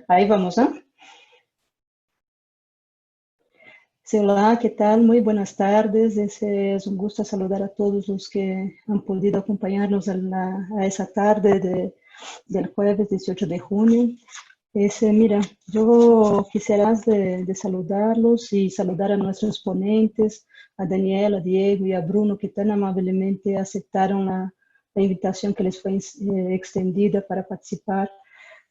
Ahí vamos, ¿ah? Sí, hola, ¿qué tal? Muy buenas tardes. Es un gusto saludar a todos los que han podido acompañarnos a esa tarde del jueves 18 de junio. Mira, yo quisiera de saludarlos y saludar a nuestros ponentes, a Daniela, a Diego y a Bruno, que tan amablemente aceptaron la invitación que les fue extendida para participar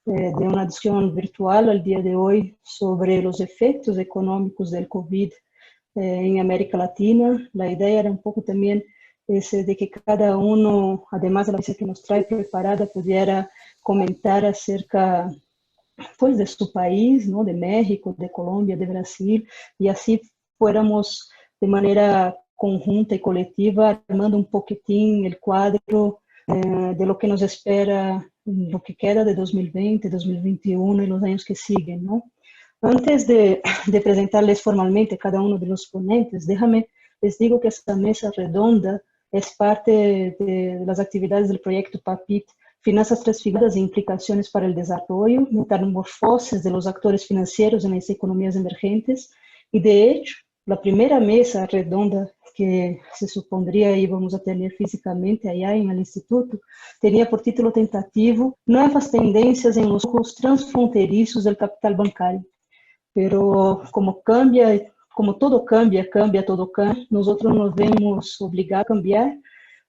de una discusión virtual al día de hoy sobre los efectos económicos del COVID en América Latina. La idea era un poco también de que cada uno, además de la noticia que nos trae preparada, pudiera comentar acerca pues, de su país, ¿no? De México, de Colombia, de Brasil, y así fuéramos de manera conjunta y colectiva armando un poquitín el cuadro de lo que nos espera, lo que queda de 2020, 2021 y los años que siguen, ¿no? Antes de presentarles formalmente cada uno de los ponentes, les digo que esta mesa redonda es parte de las actividades del proyecto PAPIT, Finanzas Transfiguradas e Implicaciones para el Desarrollo, Metamorfosis de los Actores Financieros en las Economías Emergentes, y de hecho, la primera mesa redonda que se supondría íbamos a tener físicamente allá en el instituto, tenía por título tentativo Nuevas tendencias en los flujos transfronterizos del capital bancario. Pero como cambia, como todo cambia, todo cambia, nosotros nos vemos obligados a cambiar,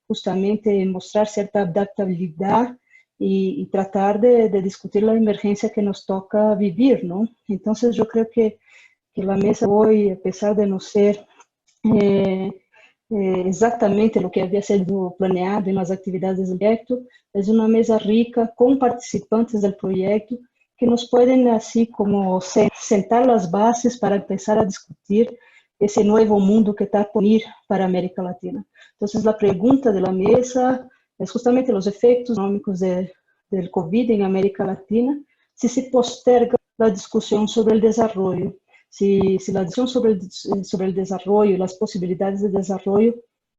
justamente mostrar cierta adaptabilidad y tratar de discutir la emergencia que nos toca vivir, ¿no? Entonces yo creo que la mesa hoy, a pesar de no ser eh, exactamente lo que había sido planeado en las actividades del proyecto, es una mesa rica con participantes del proyecto que nos pueden así como sentar las bases para empezar a discutir ese nuevo mundo que está por venir para América Latina. Entonces la pregunta de la mesa es justamente los efectos económicos del COVID en América Latina, si se posterga la discusión sobre el desarrollo, si la discusión sobre el desarrollo y las posibilidades de desarrollo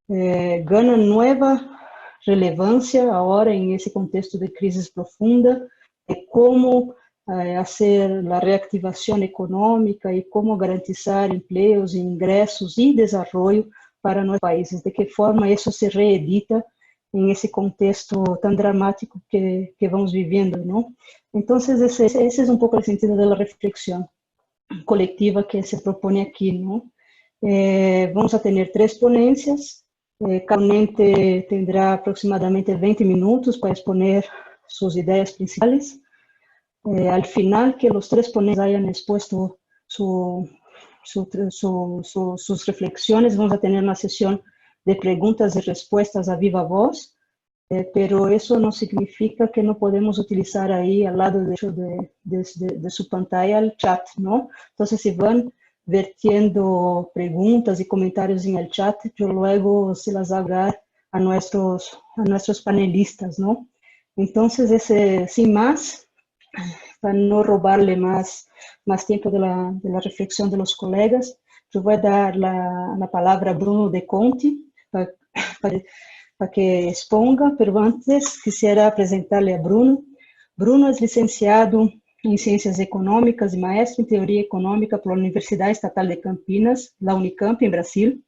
ganan nueva relevancia ahora en ese contexto de crisis profunda, de cómo hacer la reactivación económica y cómo garantizar empleos, ingresos y desarrollo para nuestros países, de qué forma eso se reedita en ese contexto tan dramático que vamos viviendo, ¿no? Entonces, ese es un poco el sentido de la reflexión colectiva que se propone aquí, ¿no? Vamos a tener tres ponencias, cada ponente tendrá aproximadamente 20 minutos para exponer sus ideas principales. Al final, que los tres ponentes hayan expuesto sus reflexiones, vamos a tener una sesión de preguntas y respuestas a viva voz, pero eso no significa que no podemos utilizar ahí al lado de su pantalla el chat, ¿no? Entonces, si van vertiendo preguntas y comentarios en el chat, yo luego se las hago a nuestros panelistas, ¿no? Entonces, sin más, para no robarle más tiempo de la reflexión de los colegas, yo voy a dar la palabra a Bruno De Conti para que exponga, pero antes quisiera presentarle a Bruno. Bruno es licenciado em Ciências Econômicas e maestro em Teoria Econômica pela Universidade Estatal de Campinas, la Unicamp, em Brasil.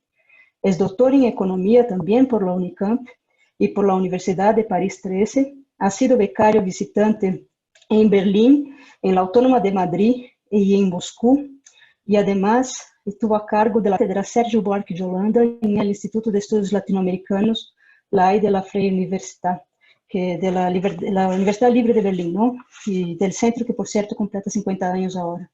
Es doutor em Economia também por la Unicamp e por la Universidade de Paris 13. Ha sido becario visitante em Berlim, em la Autónoma de Madrid e em Moscú, e además estuvo a cargo de la Sérgio Buarque de Holanda en el Instituto de Estudios Latinoamericanos, la de la Freie Universität, de la Universidad Libre de Berlín, ¿no? Y del centro que, por cierto, completa 50 años ahora.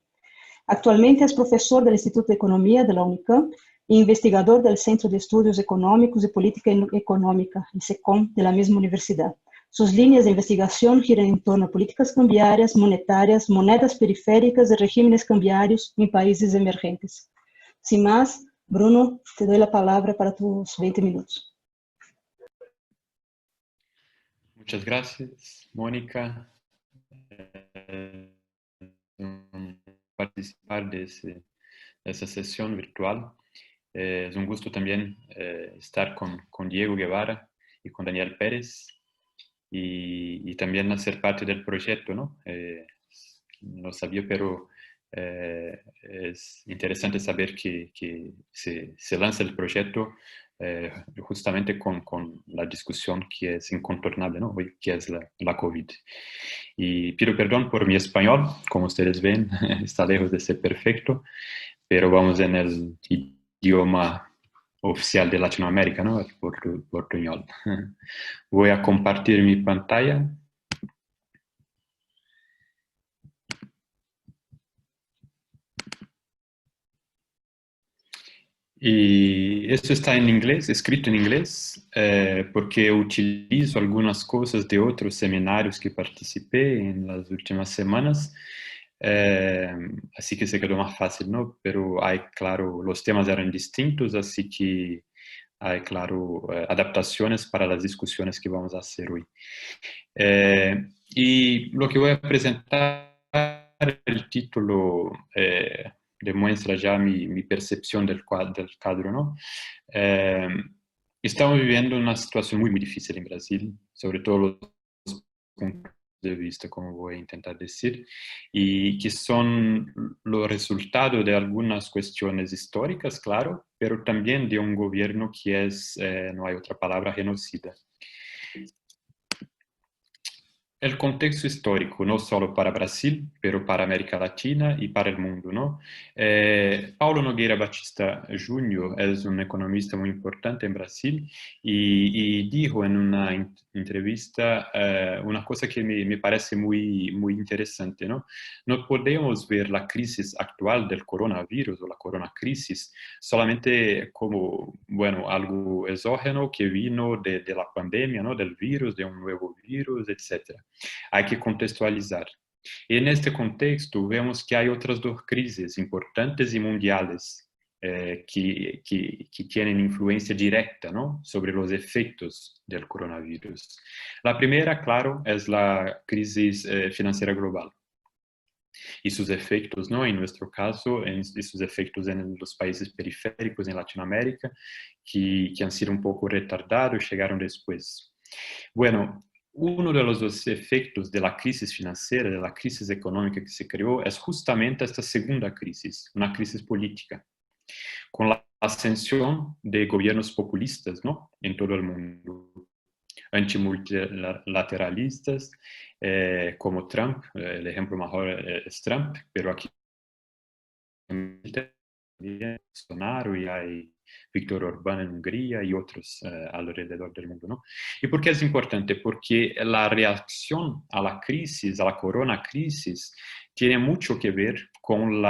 Actualmente es profesor del Instituto de Economía de la Unicamp e investigador del Centro de Estudios Económicos y Política Económica, el SECOM, de la misma universidad. Sus líneas de investigación giran en torno a políticas cambiarias, monetarias, monedas periféricas y regímenes cambiarios en países emergentes. Sin más, Bruno, te doy la palabra para tus 20 minutos. Muchas gracias, Mónica, participar de esa sesión virtual. Es un gusto también estar con Diego Guevara y con Daniel Pérez y también hacer parte del proyecto, ¿no? no sabía, pero es interesante saber que se lanza el proyecto justamente con la discusión que es incontornable, ¿no? Hoy, que es la COVID. Y pido perdón por mi español, como ustedes ven, está lejos de ser perfecto, pero vamos en el idioma oficial de Latinoamérica, ¿no? El portuñol. Voy a compartir mi pantalla. Y esto está en inglés, escrito en inglés, porque utilizo algunas cosas de otros seminarios que participé en las últimas semanas, así que se quedó más fácil, ¿no? Pero hay, claro, los temas eran distintos, así que hay, claro, adaptaciones para las discusiones que vamos a hacer hoy. Y lo que voy a presentar, el título demuestra ya mi percepción del cuadro, ¿no? Eh, Estamos viviendo una situación muy, muy difícil en Brasil, sobre todo los puntos de vista, como voy a intentar decir, y que son los resultados de algunas cuestiones históricas, claro, pero también de un gobierno que es, no hay otra palabra, genocida. El contexto histórico, no solo para Brasil, pero para América Latina y para el mundo, ¿no? Paulo Nogueira Batista Jr. es un economista muy importante en Brasil y dijo en una entrevista una cosa que me parece muy, muy interesante, ¿no? No podemos ver la crisis actual del coronavirus o la coronacrisis solamente como, bueno, algo exógeno que vino de la pandemia, ¿no? Del virus, de un nuevo virus, etcétera. Hay que contextualizar. Y en este contexto vemos que hay otras dos crisis importantes y mundiales que tienen influencia directa, ¿no? Sobre los efectos del coronavirus. La primera, claro, es la crisis financiera global y sus efectos, ¿no? En nuestro caso, y sus efectos en los países periféricos en Latinoamérica, que han sido un poco retardados y llegaron después. Bueno, uno de los dos efectos de la crisis financiera, de la crisis económica que se creó, es justamente esta segunda crisis, una crisis política, con la ascensión de gobiernos populistas, ¿no? En todo el mundo, antimultilateralistas, como Trump, el ejemplo mejor es Trump, pero aquí también Bolsonaro y hay Víctor Orbán en Hungría y otros alrededor del mundo, ¿no? ¿Y por qué es importante? Porque la reacción a la crisis, a la corona crisis, tiene mucho que ver con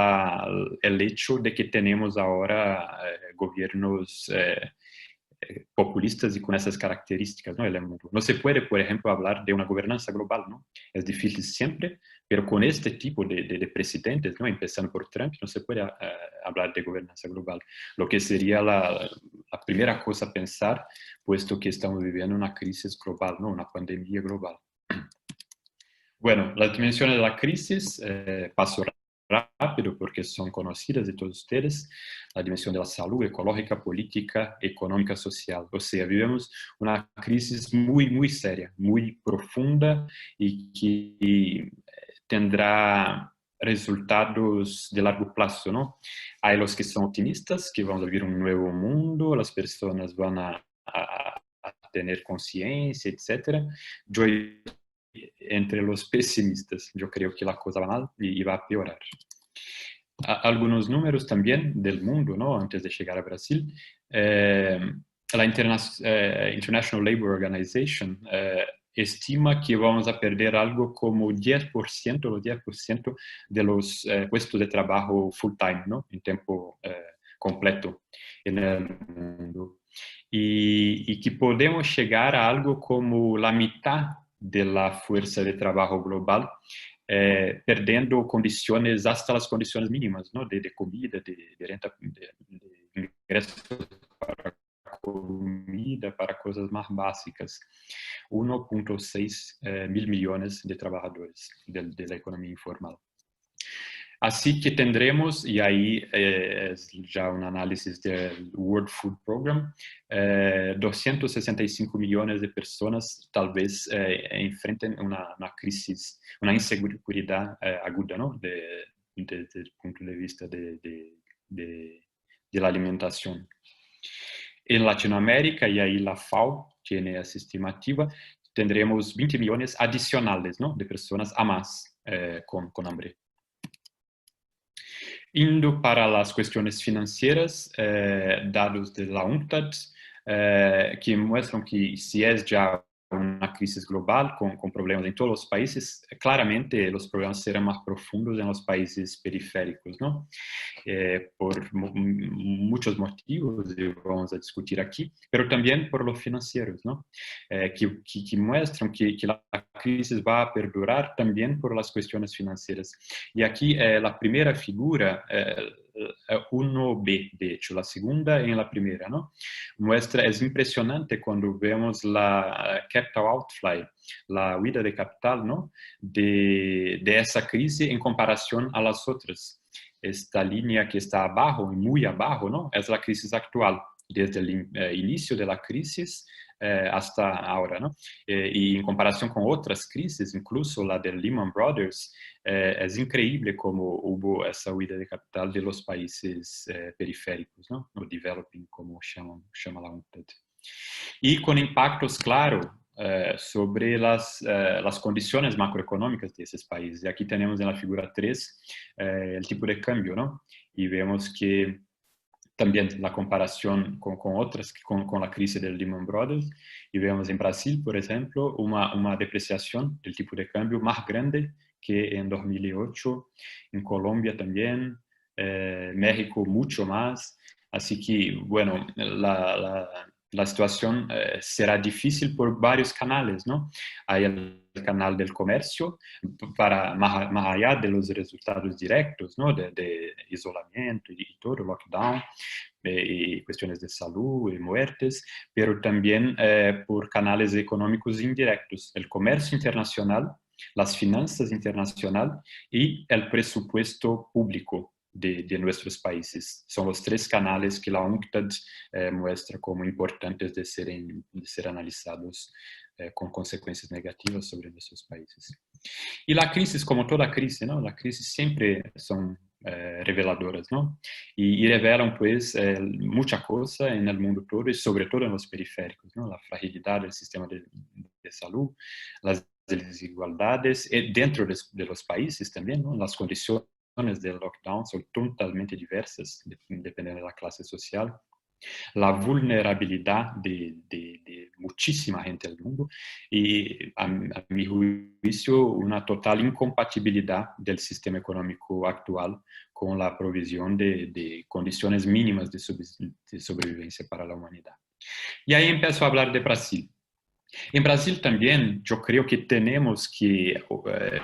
el hecho de que tenemos ahora gobiernos populistas y con esas características, ¿no? El mundo. No se puede, por ejemplo, hablar de una gobernanza global, ¿no? Es difícil siempre, pero con este tipo de presidentes, ¿no? Empezando por Trump, no se puede hablar de gobernanza global. Lo que sería la primera cosa a pensar, puesto que estamos viviendo una crisis global, ¿no? Una pandemia global. Bueno, las dimensiones de la crisis, paso rápido porque son conocidas de todos ustedes, la dimensión de la salud ecológica, política, económica, social. O sea, vivimos una crisis muy, muy seria, muy profunda y que tendrá resultados de largo plazo, ¿no? Hay los que son optimistas, que van a vivir un nuevo mundo, las personas van a tener conciencia, etc. Yo entre los pesimistas, yo creo que la cosa va mal y va a peorar. Algunos números también del mundo, ¿no? Antes de llegar a Brasil. La International Labour Organization estima que vamos a perder algo como 10%, los 10% de los puestos de trabajo full time, ¿no? En tiempo completo en el mundo. Y que podemos llegar a algo como la mitad de la fuerza de trabajo global, perdendo condiciones, hasta las condiciones mínimas, ¿no? De comida, de renta, de ingresos para comida, para cosas más básicas. 1,6 mil millones de trabajadores de la economía informal. Así que tendremos, y ahí es ya un análisis del World Food Program, 265 millones de personas tal vez enfrenten una crisis, una inseguridad aguda, ¿no? Desde el punto de vista de la alimentación. En Latinoamérica, y ahí la FAO tiene esa estimativa, tendremos 20 millones adicionales, ¿no? De personas a más con hambre. Indo para las cuestiones financieras, dados de la UNCTAD, que muestran que si es ya una crisis global con problemas en todos los países, claramente los problemas serán más profundos en los países periféricos, ¿no? Por muchos motivos que vamos a discutir aquí, pero también por los financieros, ¿no? Que muestran que la crisis va a perdurar también por las cuestiones financieras. Y aquí la primera figura, 1B, de hecho, la segunda en la primera, ¿no? Muestra, es impresionante cuando vemos la capital outflow, la huida de capital, ¿no? De esa crisis en comparación a las otras. Esta línea que está abajo, muy abajo, ¿no? Es la crisis actual, desde el inicio de la crisis hasta ahora, ¿no? Y en comparación con otras crisis, incluso la de Lehman Brothers, es increíble cómo hubo esa huida de capital de los países periféricos, ¿no? O developing, como llama la UNCTAD. Y con impactos, claro, sobre las condiciones macroeconómicas de esos países. Y aquí tenemos en la figura 3 el tipo de cambio, ¿no? Y vemos que también la comparación con otras, con la crisis del Lehman Brothers, y vemos en Brasil, por ejemplo, una depreciación del tipo de cambio más grande que en 2008, en Colombia también, México mucho más. Así que, bueno, la situación será difícil por varios canales, ¿no? Hay el canal del comercio, para más allá de los resultados directos, ¿no? De isolamiento y todo, lockdown, y cuestiones de salud y muertes, pero también por canales económicos indirectos, el comercio internacional, las finanzas internacionales y el presupuesto público de nuestros países. Son los tres canales que la UNCTAD muestra como importantes de ser analizados con consecuencias negativas sobre nuestros países. Y la crisis, como toda crisis, ¿no? La crisis siempre son reveladoras, ¿no? Y revelan, pues, mucha cosa en el mundo todo y sobre todo en los periféricos, ¿no? La fragilidad del sistema de salud, las desigualdades dentro de los países también, ¿no? Las condiciones del lockdown son totalmente diversas, dependiendo de la clase social. La vulnerabilidad de muchísima gente del mundo y, a mi juicio, una total incompatibilidad del sistema económico actual con la provisión de condiciones mínimas de sobrevivencia para la humanidad. Y ahí empiezo a hablar de Brasil. En Brasil también yo creo que tenemos que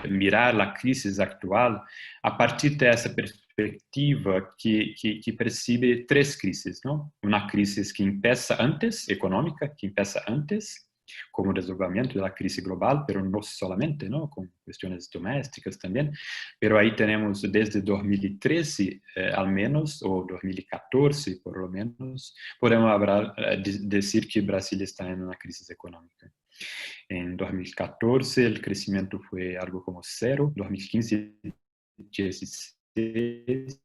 mirar la crisis actual a partir de esa perspectiva que percibe tres crisis, ¿no? Una crisis que empieza antes, económica, que empieza antes, como resolvimiento de la crisis global, pero no solamente, ¿no? Con cuestiones domésticas también. Pero ahí tenemos desde 2013 al menos, o 2014 por lo menos, podemos hablar, decir que Brasil está en una crisis económica. En 2014 el crecimiento fue algo como cero, 2015, 16,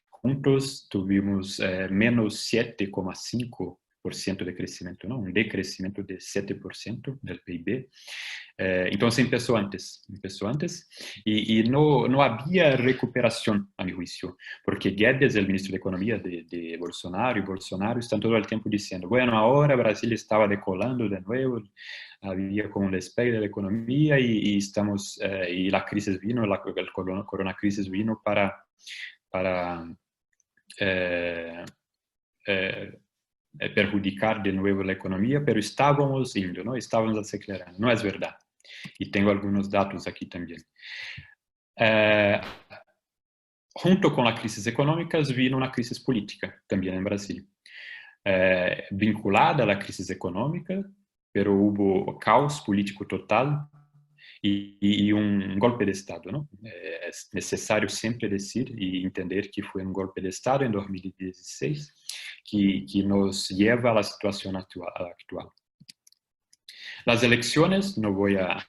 juntos tuvimos menos 7,5% de crecimiento, ¿no? Un decrecimiento de 7% del PIB. Entonces empezó antes y no había recuperación, a mi juicio, porque Guedes, el ministro de Economía de Bolsonaro, y Bolsonaro están todo el tiempo diciendo, bueno, ahora Brasil estaba decolando de nuevo, había como un despegue de la economía y estamos, y la crisis vino, el corona crisis vino para perjudicar de nuevo la economía, pero estábamos yendo, ¿no? Estábamos acelerando. No es verdad. Y tengo algunos datos aquí también. Junto con la crisis económica vino una crisis política también en Brasil, vinculada a la crisis económica, pero hubo caos político total y un golpe de Estado, ¿no? Es necesario siempre decir y entender que fue un golpe de Estado en 2016 que nos lleva a la situación actual. Las elecciones, no voy a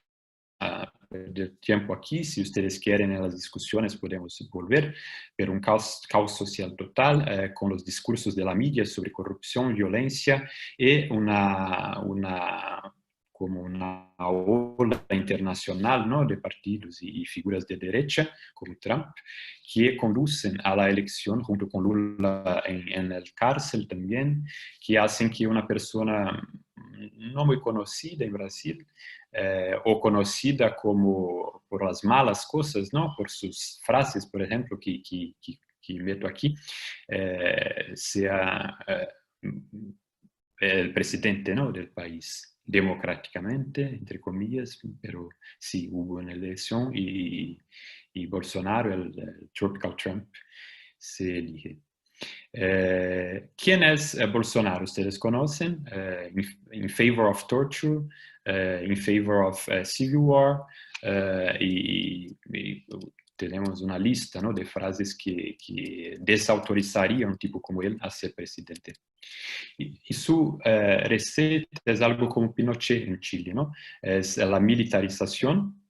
perder tiempo aquí, si ustedes quieren en las discusiones podemos volver, pero un caos social total con los discursos de la media sobre corrupción, violencia y como una ola internacional, ¿no?, de partidos y figuras de derecha, como Trump, que conducen a la elección, junto con Lula en el cárcel también, que hacen que una persona no muy conocida en Brasil, o conocida como por las malas cosas, ¿no?, por sus frases, por ejemplo, que meto aquí, sea el presidente, ¿no?, del país, democráticamente, entre comillas, pero sí hubo una elección y Bolsonaro, el Tropical Trump, se elige. ¿Quién es Bolsonaro? ¿Ustedes conocen? In favor of torture, in favor of civil war, y tenemos una lista, ¿no?, de frases que desautorizarían a un tipo como él a ser presidente. Y su receta es algo como Pinochet en Chile, ¿no? Es la militarización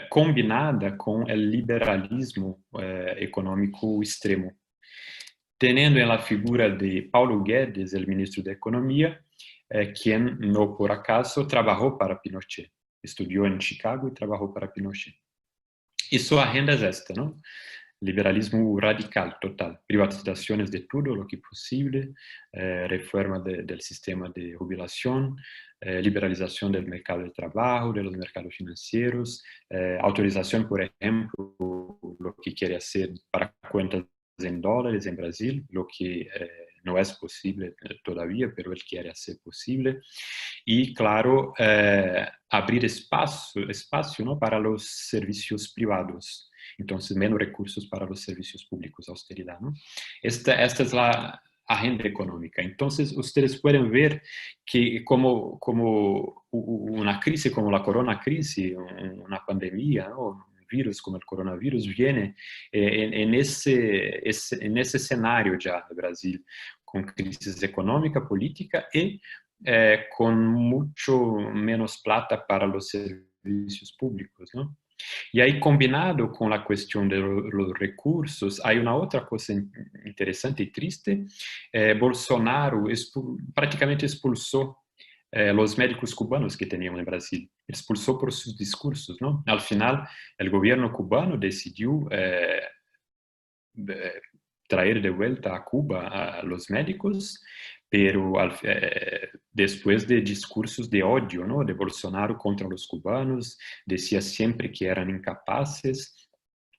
combinada con el liberalismo económico extremo, teniendo en la figura de Paulo Guedes, el ministro de Economía, quien no por acaso trabajó para Pinochet, estudió en Chicago y trabajó para Pinochet. Y su agenda es esta, ¿no? Liberalismo radical, total, privatizaciones de todo lo que es posible, reforma del sistema de jubilación, liberalización del mercado de trabajo, de los mercados financieros, autorización, por ejemplo, lo que quiere hacer para cuentas en dólares en Brasil, lo que no es posible todavía, pero él quiere hacer posible. Y claro, abrir espacio, ¿no?, para los servicios privados. Entonces, menos recursos para los servicios públicos, austeridad, ¿no? Esta es la agenda económica. Entonces, ustedes pueden ver que como una crisis como la corona crisis, una pandemia, ¿no?, un virus como el coronavirus viene en ese escenario ya de Brasil, con crisis económica, política y con mucho menos plata para los servicios públicos, ¿no? Y ahí, combinado con la cuestión de los recursos, hay una otra cosa interesante y triste. Bolsonaro prácticamente expulsó los médicos cubanos que teníamos en Brasil. Expulsó por sus discursos, ¿no? Al final, el gobierno cubano decidió traer de vuelta a Cuba a los médicos, pero después de discursos de odio, ¿no?, de Bolsonaro contra los cubanos, decía siempre que eran incapaces,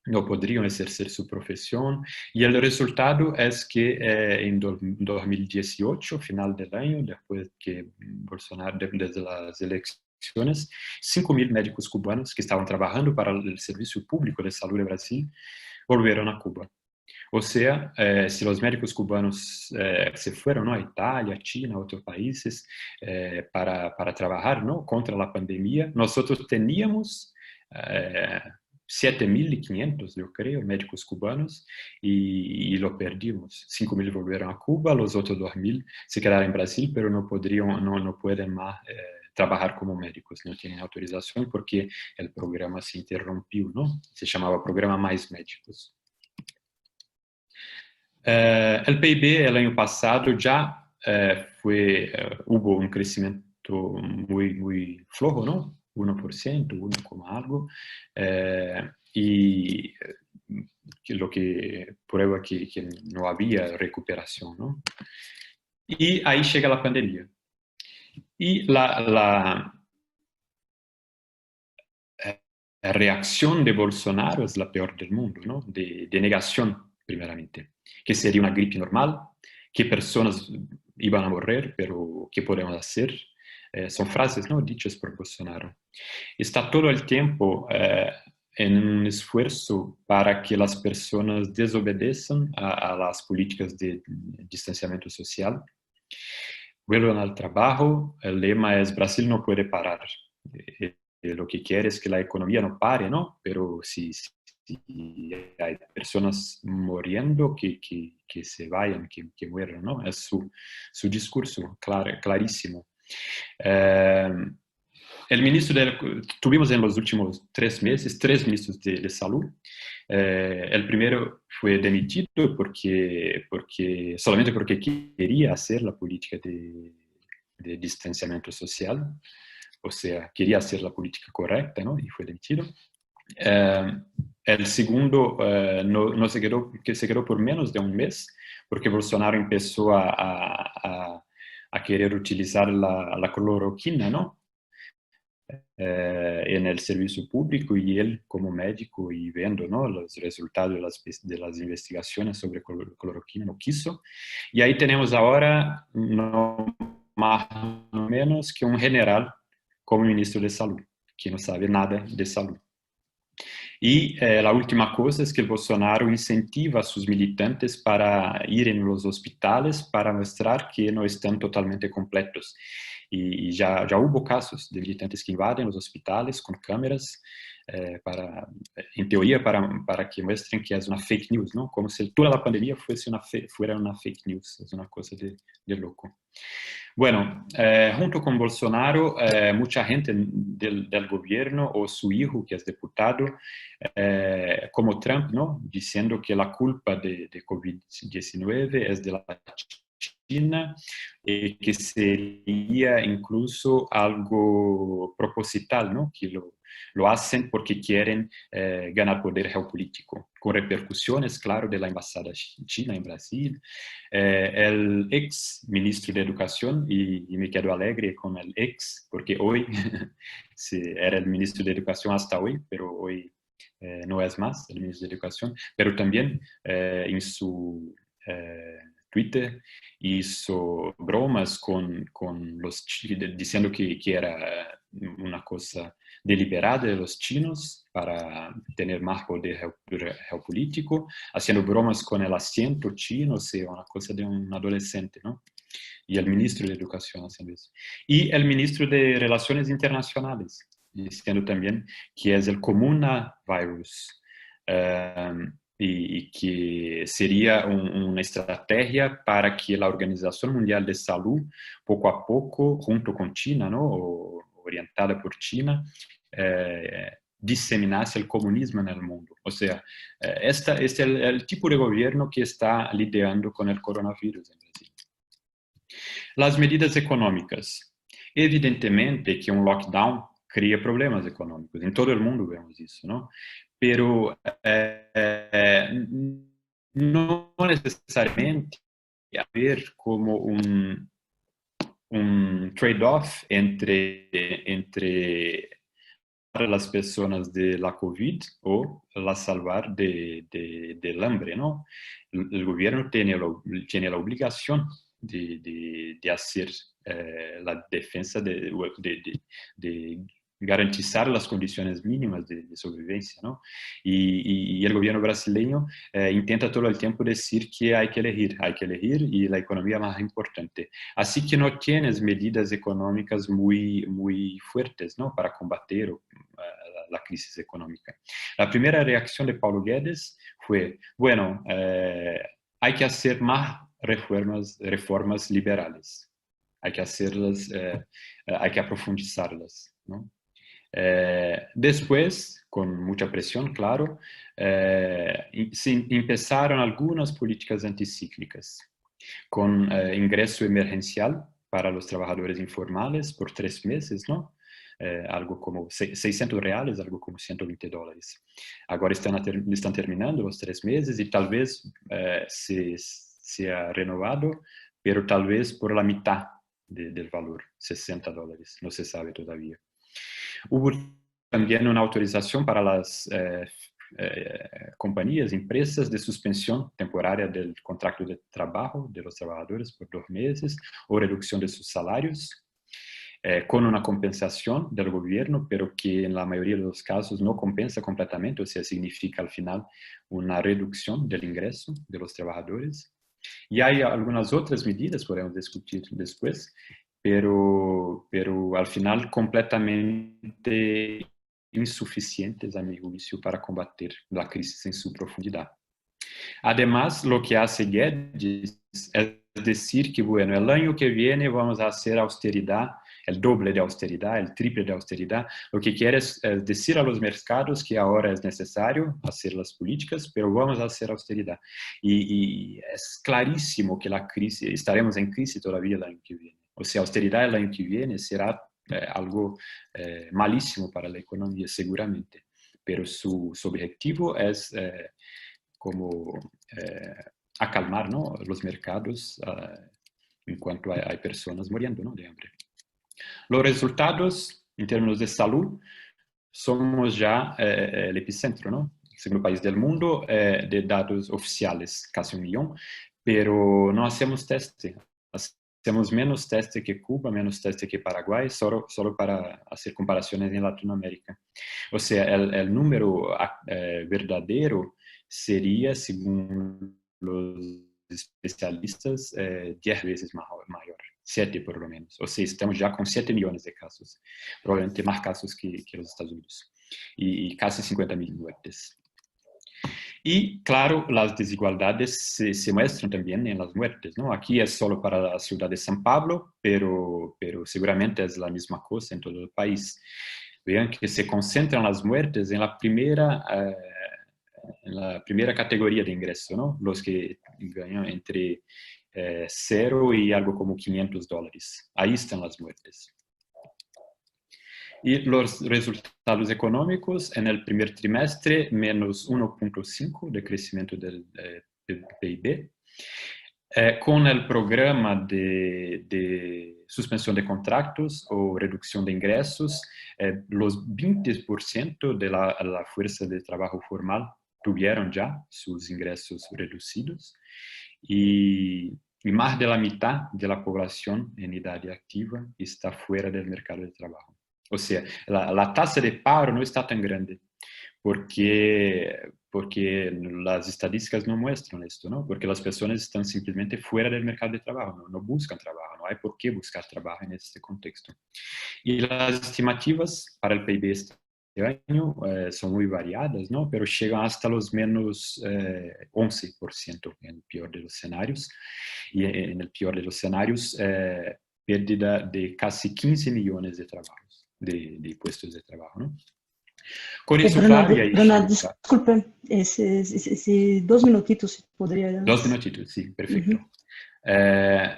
no podrían ejercer su profesión, y el resultado es que en 2018, final del año, después que Bolsonaro, desde las elecciones, 5.000 médicos cubanos que estaban trabajando para el Servicio Público de Salud de Brasil volvieron a Cuba. O sea, si los médicos cubanos se fueron, ¿no?, a Italia, China, a otros países para trabajar, ¿no?, contra la pandemia, nosotros teníamos 7.500, yo creo, médicos cubanos y lo perdimos. 5.000 volvieron a Cuba, los otros 2.000 se quedaron en Brasil, pero no pueden más trabajar como médicos, no tienen autorización porque el programa se interrumpió, ¿no? Se llamaba Programa Mais Médicos. El PIB el año pasado ya hubo un crecimiento muy flojo, ¿no? 1%, 1, algo, y lo que prueba que no había recuperación, ¿no? Y ahí llega la pandemia. Y la reacción de Bolsonaro es la peor del mundo, ¿no? De negación, primeramente, que sería una gripe normal, que personas iban a morir, pero ¿qué podemos hacer? Son frases, ¿no?, dichas por Bolsonaro. Está todo el tiempo en un esfuerzo para que las personas desobedezcan a las políticas de distanciamiento social, vuelvan al trabajo. El lema es Brasil no puede parar. lo que quiere es que la economía no pare, ¿no? Pero si hay personas muriendo, que se vayan, que mueran, ¿no? Es su discurso clarísimo. El ministro tuvimos en los últimos 3 meses 3 ministros de salud. El primero fue dimitido solamente porque quería hacer la política de distanciamiento social, o sea, quería hacer la política correcta, ¿no? Y fue dimitido. El segundo no se quedó, que se quedó por menos de un mes, porque Bolsonaro empezó a querer utilizar la cloroquina, ¿no? En el servicio público, y él como médico y viendo, ¿no?, los resultados de las investigaciones sobre cloroquina no quiso. Y ahí tenemos ahora no más o menos que un general como ministro de salud, que no sabe nada de salud. Y la última cosa es que el Bolsonaro incentiva a sus militantes para ir en los hospitales para mostrar que no están totalmente completos. Y ya hubo casos de militantes que invaden los hospitales con cámaras, en teoría para que muestren que es una fake news, ¿no? Como si toda la pandemia fuera una fake news. Es una cosa de loco. Bueno, junto con Bolsonaro, mucha gente del gobierno o su hijo, que es diputado, como Trump, ¿no?, diciendo que la culpa de COVID-19 es de la China, que sería incluso algo proposital, ¿no?, que lo hacen porque quieren ganar poder geopolítico, con repercusiones, claro, de la embajada china en Brasil. El ex ministro de Educación, y me quedo alegre con el ex, porque hoy era el ministro de Educación hasta hoy, pero hoy no es más el ministro de Educación, pero también en su Twitter hizo bromas con los diciendo que era una cosa deliberada de los chinos para tener más poder geopolítico, haciendo bromas con el acento chino, o sea, una cosa de un adolescente, ¿no? Y el ministro de Educación haciendo eso. Y el ministro de Relaciones Internacionales, diciendo también que es el coronavirus, y que sería una estrategia para que la Organización Mundial de Salud, poco a poco, junto con China, ¿no?, o orientada por China, diseminase el comunismo en el mundo. O sea, este es el tipo de gobierno que está lidiando con el coronavirus en Brasil. Las medidas económicas. Evidentemente que un lockdown crea problemas económicos. En todo el mundo vemos eso, ¿no? Pero no necesariamente haber como un trade-off entre las personas de la COVID o la salvar del hambre, ¿no? El gobierno tiene la obligación de hacer la defensa, de garantizar las condiciones mínimas de sobrevivencia, ¿no? Y el gobierno brasileño intenta todo el tiempo decir que hay que elegir y la economía más importante. Así que no tienes medidas económicas muy fuertes, ¿no?, para combatir la crisis económica. La primera reacción de Paulo Guedes fue, bueno, hay que hacer más reformas liberales, hay que hacerlas, hay que profundizarlas, ¿no? Después, con mucha presión, claro, empezaron algunas políticas anticíclicas, con ingreso emergencial para los trabajadores informales por 3 meses, ¿no? Algo como R$600, algo como $120. Ahora están terminando los 3 meses y tal vez se ha renovado, pero tal vez por la mitad del valor, $60, no se sabe todavía. Hubo también una autorización para las compañías, empresas, de suspensión temporaria del contrato de trabajo de los trabajadores por 2 meses o reducción de sus salarios, con una compensación del gobierno, pero que en la mayoría de los casos no compensa completamente, o sea, significa al final una reducción del ingreso de los trabajadores. Y hay algunas otras medidas, podemos discutir después, pero al final completamente insuficientes, a mi juicio, para combatir la crisis en su profundidad. Además, lo que hace Guedes es decir que, bueno, el año que viene vamos a hacer austeridad, el doble de austeridad, el triple de austeridad. Lo que quiere es decir a los mercados que ahora es necesario hacer las políticas, pero vamos a hacer austeridad. Y es clarísimo que la crisis, estaremos en crisis todavía el año que viene. O sea, austeridad el año que viene será algo malísimo para la economía, seguramente. Pero su objetivo es como acalmar, ¿no?, los mercados en cuanto hay personas muriendo, ¿no?, de hambre. Los resultados en términos de salud somos ya el epicentro, ¿no?, el segundo país del mundo de datos oficiales, casi 1 millón, pero no hacemos test. Hacemos menos test que Cuba, menos test que Paraguay, solo para hacer comparaciones en Latinoamérica. O sea, el número verdadero sería, según los especialistas, 10 veces mayor, 7 por lo menos. O sea, estamos ya con 7 millones de casos, probablemente más casos que los Estados Unidos, y casi 50.000 muertes. Y claro, las desigualdades se muestran también en las muertes, ¿no? Aquí es solo para la ciudad de San Pablo, pero seguramente es la misma cosa en todo el país. Vean que se concentran las muertes en la primera categoría de ingreso, ¿no? Los que ganan entre 0 y algo como $500. Ahí están las muertes. Y los resultados económicos en el primer trimestre, menos 1.5 de crecimiento del PIB. Con el programa de suspensión de contratos o reducción de ingresos, los 20% de la fuerza de trabajo formal tuvieron ya sus ingresos reducidos y más de la mitad de la población en edad activa está fuera del mercado de trabajo. O sea, la tasa de paro no está tan grande porque las estadísticas no muestran esto, ¿no? Porque las personas están simplemente fuera del mercado de trabajo, no buscan trabajo, no hay por qué buscar trabajo en este contexto. Y las estimativas para el PIB este año son muy variadas, ¿no? Pero llegan hasta los menos 11% en el peor de los escenarios. Y en el peor de los escenarios, pérdida de casi 15 millones de trabajos, de puestos de trabajo, ¿no? Con eso, Bruno, claro, y ahí Bruno, llega. disculpe, 2 minutitos, si podría. 2 minutitos, sí, perfecto. Ujú.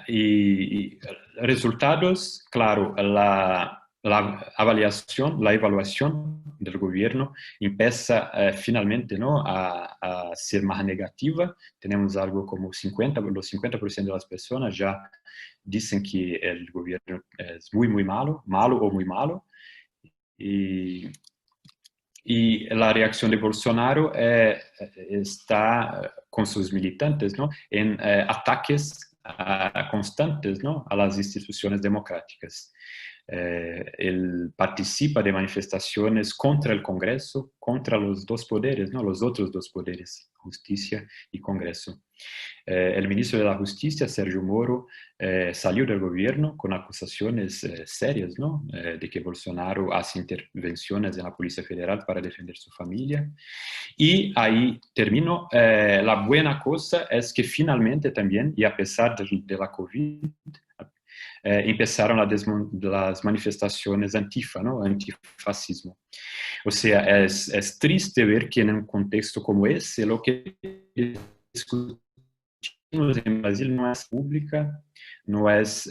Y resultados, claro, la evaluación del gobierno empieza finalmente, ¿no?, a ser más negativa. Tenemos algo como los 50% de las personas ya dicen que el gobierno es muy, muy malo o muy malo. Y la reacción de Bolsonaro está con sus militantes, ¿no?, en ataques constantes, ¿no?, a las instituciones democráticas. Él participa de manifestaciones contra el Congreso, contra los dos poderes, ¿no?, los otros dos poderes, justicia y Congreso. El ministro de la Justicia, Sergio Moro, salió del gobierno con acusaciones serias, ¿no?, de que Bolsonaro hace intervenciones en la Policía Federal para defender su familia. Y ahí terminó. La buena cosa es que finalmente también, y a pesar de la COVID, empezaron las manifestaciones antifa, ¿no?, antifascismo. O sea, es triste ver que en un contexto como ese, lo que discutimos en Brasil no es pública, no es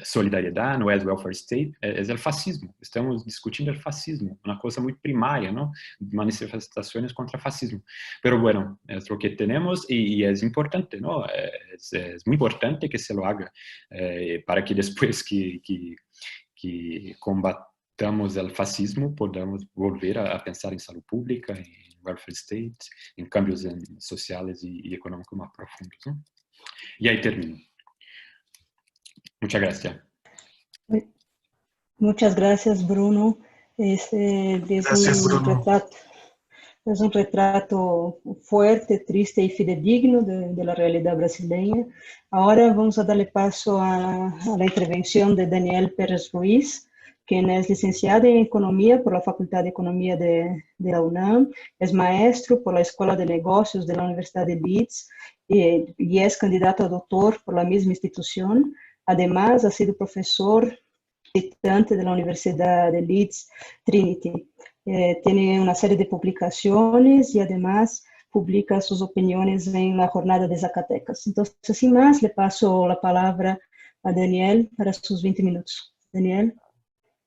solidariedad, no es welfare state, es el fascismo. Estamos discutiendo el fascismo, una cosa muy primaria, ¿no?, manifestaciones contra fascismo. Pero bueno, es lo que tenemos y es importante, ¿no? Es muy importante que se lo haga para que después que combatamos el fascismo podamos volver a pensar en salud pública, en welfare state, en cambios sociales y económicos más profundos, ¿no? Y ahí termino. Muchas gracias. Muchas gracias, Bruno. Ese es Gracias, un Bruno. retrato. Es un retrato fuerte, triste y fidedigno de la realidad brasileña. Ahora vamos a darle paso a la intervención de Daniel Pérez Ruiz, quien es licenciado en Economía por la Facultad de Economía de la UNAM, es maestro por la Escuela de Negocios de la Universidad de Leeds y es candidato a doctor por la misma institución. Además, ha sido profesor visitante de la Universidad de Leeds Trinity. Tiene una serie de publicaciones y además publica sus opiniones en la jornada de Zacatecas. Entonces, sin más, le paso la palabra a Daniel para sus 20 minutos. Daniel.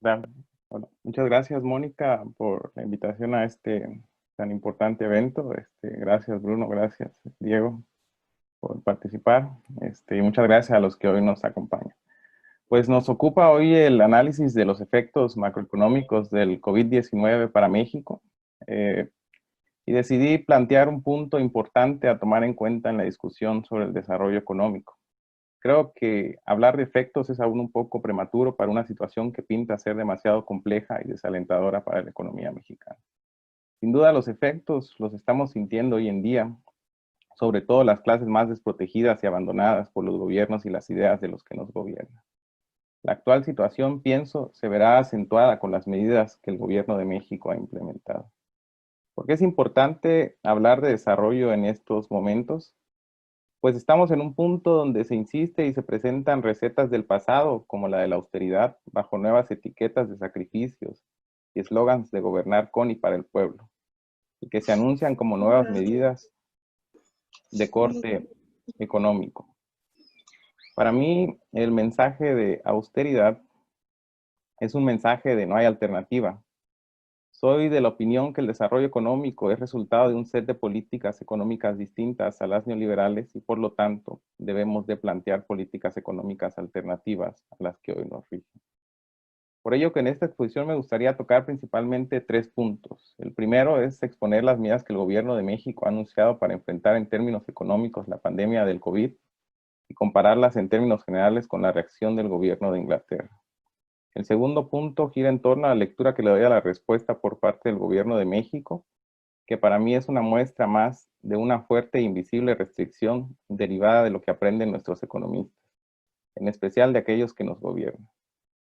Claro. Bueno, muchas gracias, Mónica, por la invitación a este tan importante evento. Gracias, Bruno, gracias, Diego, por participar. Y muchas gracias a los que hoy nos acompañan. Pues nos ocupa hoy el análisis de los efectos macroeconómicos del COVID-19 para México. Y decidí plantear un punto importante a tomar en cuenta en la discusión sobre el desarrollo económico. Creo que hablar de efectos es aún un poco prematuro para una situación que pinta ser demasiado compleja y desalentadora para la economía mexicana. Sin duda los efectos los estamos sintiendo hoy en día, sobre todo las clases más desprotegidas y abandonadas por los gobiernos y las ideas de los que nos gobiernan. La actual situación, pienso, se verá acentuada con las medidas que el gobierno de México ha implementado. ¿Por qué es importante hablar de desarrollo en estos momentos? Pues estamos en un punto donde se insiste y se presentan recetas del pasado, como la de la austeridad, bajo nuevas etiquetas de sacrificios y eslogans de gobernar con y para el pueblo, y que se anuncian como nuevas medidas de corte económico. Para mí, el mensaje de austeridad es un mensaje de no hay alternativa. Soy de la opinión que el desarrollo económico es resultado de un set de políticas económicas distintas a las neoliberales y por lo tanto debemos de plantear políticas económicas alternativas a las que hoy nos rigen. Por ello que en esta exposición me gustaría tocar principalmente 3 puntos. El primero es exponer las medidas que el gobierno de México ha anunciado para enfrentar en términos económicos la pandemia del COVID y compararlas en términos generales con la reacción del gobierno de Inglaterra. El segundo punto gira en torno a la lectura que le doy a la respuesta por parte del gobierno de México, que para mí es una muestra más de una fuerte e invisible restricción derivada de lo que aprenden nuestros economistas, en especial de aquellos que nos gobiernan.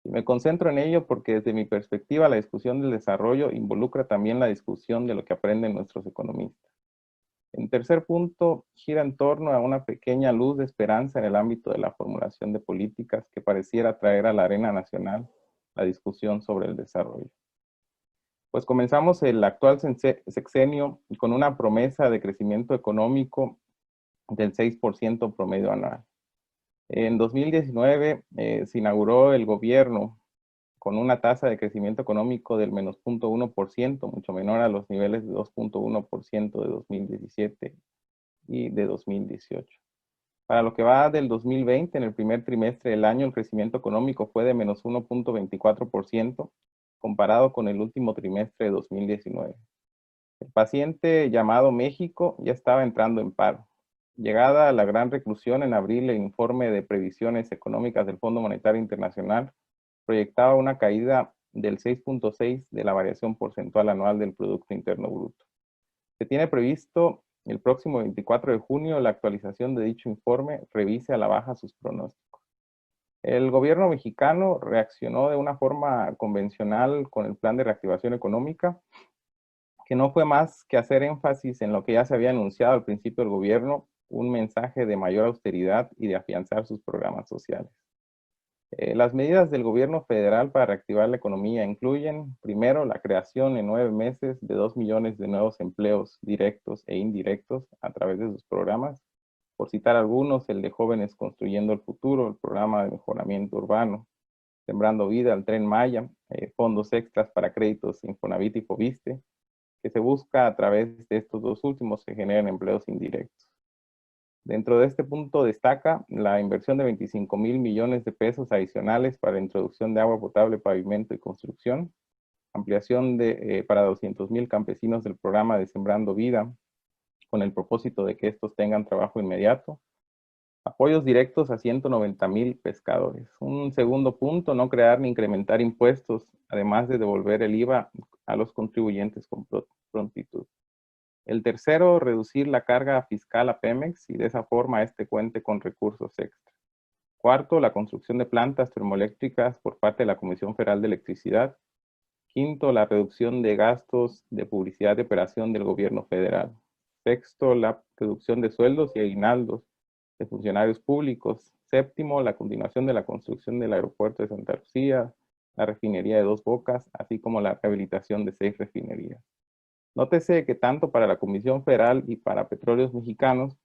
Y me concentro en ello porque desde mi perspectiva la discusión del desarrollo involucra también la discusión de lo que aprenden nuestros economistas. En tercer punto, gira en torno a una pequeña luz de esperanza en el ámbito de la formulación de políticas que pareciera traer a la arena nacional la discusión sobre el desarrollo. Pues comenzamos el actual sexenio con una promesa de crecimiento económico del 6% promedio anual. En 2019 se inauguró el gobierno con una tasa de crecimiento económico del menos 0.1%, mucho menor a los niveles de 2.1% de 2017 y de 2018. Para lo que va del 2020, en el primer trimestre del año, el crecimiento económico fue de menos 1.24%, comparado con el último trimestre de 2019. El paciente llamado México ya estaba entrando en paro. Llegada a la gran reclusión en abril, el informe de previsiones económicas del Fondo Monetario Internacional proyectaba una caída del 6.6% de la variación porcentual anual del Producto Interno Bruto. Se tiene previsto el próximo 24 de junio la actualización de dicho informe revise a la baja sus pronósticos. El gobierno mexicano reaccionó de una forma convencional con el plan de reactivación económica, que no fue más que hacer énfasis en lo que ya se había anunciado al principio del gobierno, un mensaje de mayor austeridad y de afianzar sus programas sociales. Las medidas del gobierno federal para reactivar la economía incluyen, primero, la creación en 9 meses de 2 millones de nuevos empleos directos e indirectos a través de sus programas. Por citar algunos, el de Jóvenes Construyendo el Futuro, el programa de mejoramiento urbano, Sembrando Vida, el Tren Maya, fondos extras para créditos Infonavit y Foviste, que se busca a través de estos dos últimos que generen empleos indirectos. Dentro de este punto destaca la inversión de 25,000 millones de pesos adicionales para la introducción de agua potable, pavimento y construcción, ampliación para 200,000 campesinos del programa de Sembrando Vida, con el propósito de que estos tengan trabajo inmediato, apoyos directos a 190,000 pescadores. Un segundo punto, no crear ni incrementar impuestos, además de devolver el IVA a los contribuyentes con prontitud. El tercero, reducir la carga fiscal a Pemex y de esa forma este cuente con recursos extra. Cuarto, la construcción de plantas termoeléctricas por parte de la Comisión Federal de Electricidad. Quinto, la reducción de gastos de publicidad de operación del gobierno federal. Sexto, la reducción de sueldos y aguinaldos de funcionarios públicos. Séptimo, la continuación de la construcción del aeropuerto de Santa Lucía, la refinería de Dos Bocas, así como la rehabilitación de 6 refinerías. Nótese que tanto para la Comisión Federal y para Petróleos Mexicanos,